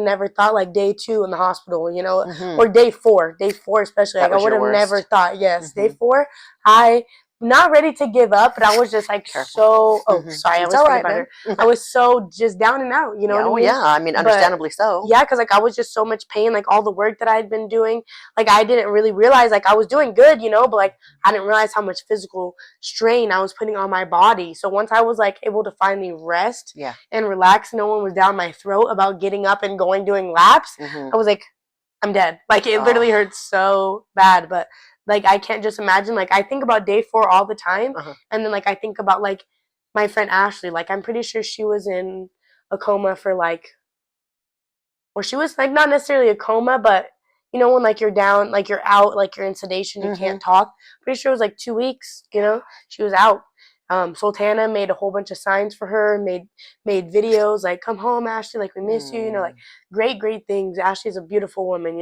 never thought, like day 2 in the hospital. You know, or day 4 especially. Like I would have never thought. Yes, day 4, I. Not ready to give up, but I was just like so. Oh, sorry, I was all right, man. I was so just down and out. You know what I mean? Yeah, I mean, understandably so. Yeah, because like I was just so much pain. Like all the work that I had been doing, like I didn't really realize. Like I was doing good, you know, but like I didn't realize how much physical strain I was putting on my body. So once I was like able to finally rest and relax, no one was down my throat about getting up and doing laps. I was like, I'm dead. Like it literally hurts so bad, but. Like, I can't just imagine. Like, I think about day 4 all the time. And then, like, I think about, like, my friend Ashley. Like, I'm pretty sure she was in a coma for, like, or she was, like, not necessarily a coma, but, you know, when, like, you're down, like, you're out, like, you're in sedation, you can't talk. Pretty sure it was, like, 2 weeks, you know? She was out. Sultana made a whole bunch of signs for her, made videos like "Come home, Ashley, like we miss you," like great things. Ashley's a beautiful woman,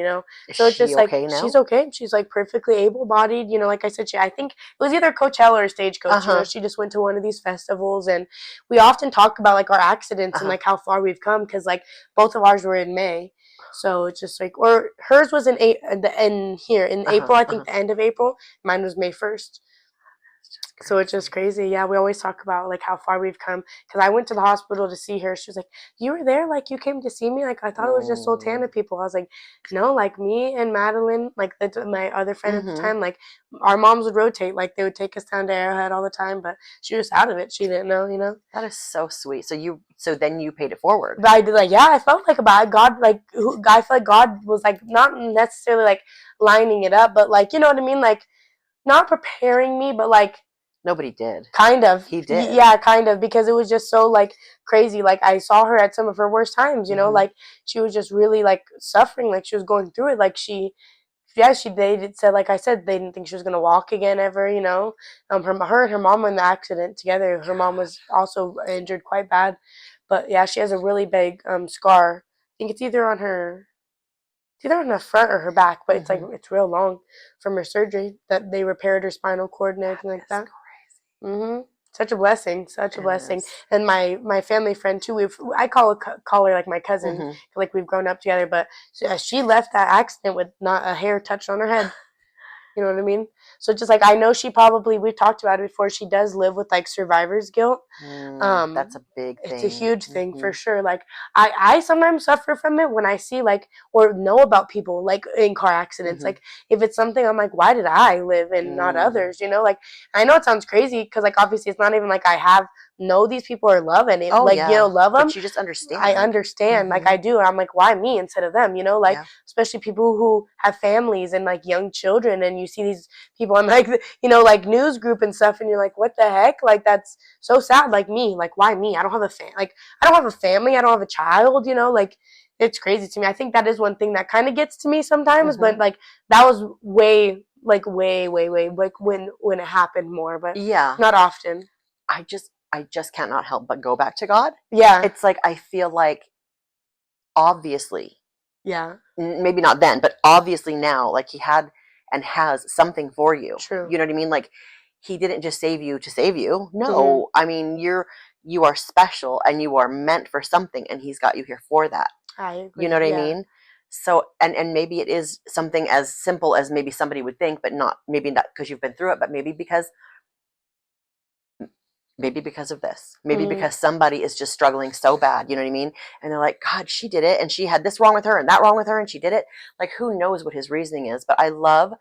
Is so it's she just like okay now? she's okay. She's like perfectly able-bodied, like I said. I think it was either Coachella or Stagecoach. She just went to one of these festivals, and we often talk about like our accidents and like how far we've come because like both of ours were in May. So it's just like, or hers was in April. I think the end of April. Mine was May 1st. So it's just crazy. Yeah, we always talk about like how far we've come. Because I went to the hospital to see her. She was like, "You were there? Like you came to see me? Like I thought it was just Sultana people." I was like, "No, like me and Madeline, like my other friend at the time, like our moms would rotate. Like they would take us down to Arrowhead all the time, but she was out of it. She didn't know. That is so sweet. So then you paid it forward. But I did like, yeah, I felt like about God, like I felt like God was like not necessarily like lining it up, but like you know what I mean, like not preparing me, but like. Nobody did. Kind of. He did. Yeah, kind of, because it was just so like crazy. Like I saw her at some of her worst times, like she was just really like suffering, like she was going through it. Like they said, like I said, they didn't think she was gonna walk again ever, her and her mom were in the accident together. Her mom was also injured quite bad. But yeah, she has a really big scar. I think it's either on the front or her back, but it's like it's real long from her surgery that they repaired her spinal cord and everything like that. Such a blessing, such a blessing. And my family friend too. I call her like my cousin, like we've grown up together. But she left that accident with not a hair touched on her head. You know what I mean? So just like I know we've talked about it before. She does live with like survivor's guilt. That's a big thing. It's a huge thing for sure. Like I sometimes suffer from it when I see like or know about people like in car accidents. Like if it's something I'm like, why did I live and not others? Like I know it sounds crazy because like obviously it's not even like I know these people or love and love them. But you just understand. I understand, like I do. I'm like, why me instead of them? Like especially people who have families and like young children, and you see these people on like like news group and stuff, and you're like, what the heck? Like that's so sad. Like me, like why me? I don't have a I don't have a family. I don't have a child. Like it's crazy to me. I think that is one thing that kind of gets to me sometimes, but like that was way like when it happened more, but not often. I just cannot help but go back to God. Yeah. It's like I feel like obviously. Yeah. Maybe not then, but obviously now, like he had and has something for you. True. You know what I mean? Like he didn't just save you to save you. No. I mean, you are special and you are meant for something, and he's got you here for that. I agree. You know what I mean? So and maybe it is something as simple as maybe somebody would think, but maybe not because you've been through it, but maybe because of this. Maybe because somebody is just struggling so bad, you know what I mean? And they're like, God, she did it, and she had this wrong with her and that wrong with her, and she did it. Like, who knows what his reasoning is? But I love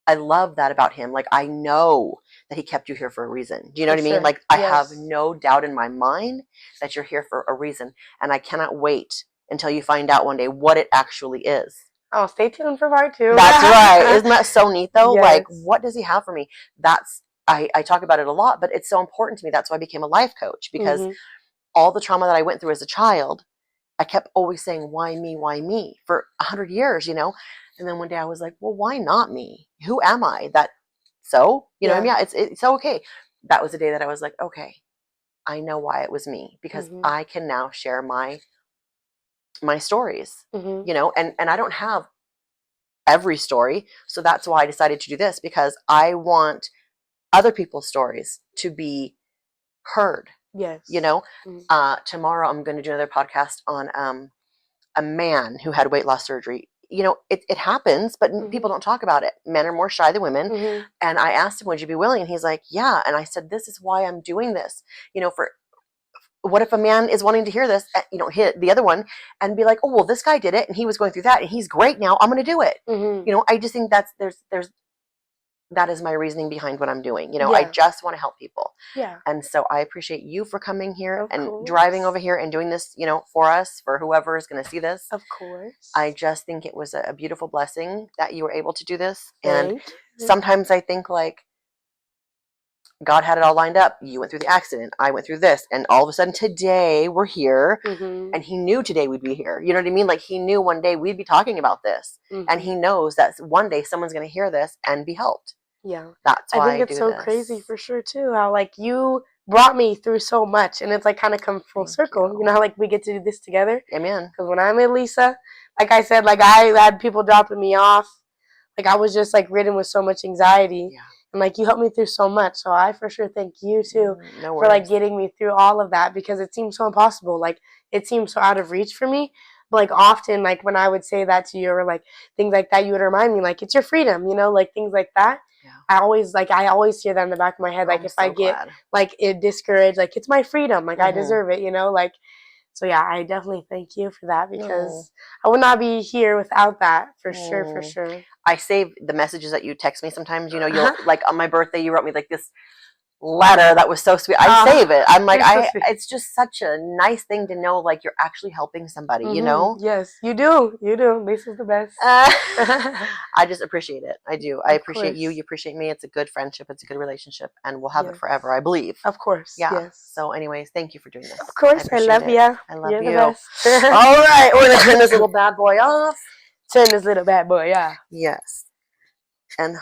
that about him. Like, I know that he kept you here for a reason. Do you know what I mean? Like, I have no doubt in my mind that you're here for a reason, and I cannot wait until you find out one day what it actually is. Oh, stay tuned for part 2. That's right. Isn't that so neat, though? Yes. Like, what does he have for me? I talk about it a lot, but it's so important to me. That's why I became a life coach, because all the trauma that I went through as a child, I kept always saying, why me, for 100 years, And then one day I was like, well, why not me? Who am I? So, you know, it's so okay. That was the day that I was like, okay, I know why it was me, because I can now share my stories, and I don't have every story. So that's why I decided to do this, because I want other people's stories to be heard. Yes. Tomorrow I'm going to do another podcast on a man who had weight loss surgery. It happens, but people don't talk about it. Men are more shy than women. And I asked him, would you be willing? And he's like, yeah. And I said, this is why I'm doing this. For what if a man is wanting to hear this, hit the other one and be like, oh, well, this guy did it and he was going through that and he's great now. I'm going to do it. I just think that is my reasoning behind what I'm doing. I just want to help people. Yeah. And so I appreciate you for coming here and driving over here and doing this, for us, for whoever is going to see this. Of course. I just think it was a beautiful blessing that you were able to do this. And sometimes I think like God had it all lined up. You went through the accident. I went through this. And all of a sudden today we're here. And he knew today we'd be here. You know what I mean? Like he knew one day we'd be talking about this. And he knows that one day someone's going to hear this and be helped. Yeah. That's I why think it's do so this. crazy for sure too. How like you brought me through so much, and it's like kind of come full Thank circle. you. You know how like we get to do this together. Amen. Because when I met Lisa, like I said, like I had people dropping me off. Like I was just like ridden with so much anxiety, Yeah. and like you helped me through so much. So I for sure thank you too No for like worries. getting me through all of that, because it seemed so impossible. Like it seemed so out of reach for me. But like often, like when I would say that to you or like things like that, you would remind me like it's your freedom, you know, like things like that. Yeah. I always hear that in the back of my head. Like I'm if so I get glad. like it discouraged, like it's my freedom, like I Mhm. deserve it, you know, like. So yeah, I definitely thank you for that, No. because I would not be here without that for sure, for Mm. sure. I save the messages that you text me sometimes. You know, you'll like on my birthday, you wrote me like this letter that was so sweet. I save it. I'm like, you're so sweet. it's just such a nice thing to know, like you're actually helping somebody, you know? Yes, you do. You do. Lisa's the best. I just appreciate it. I do. I Of appreciate you. course. You appreciate me. It's a good friendship. It's a good relationship. And we'll have it Yes. forever, I believe. Of course. Yeah. Yes. So, anyways, thank you for doing this. Of course. I appreciate love it. you. I love You're you. the best. All right. We're going to turn this little bad boy off. Turn this little bad boy, yeah. Yes. And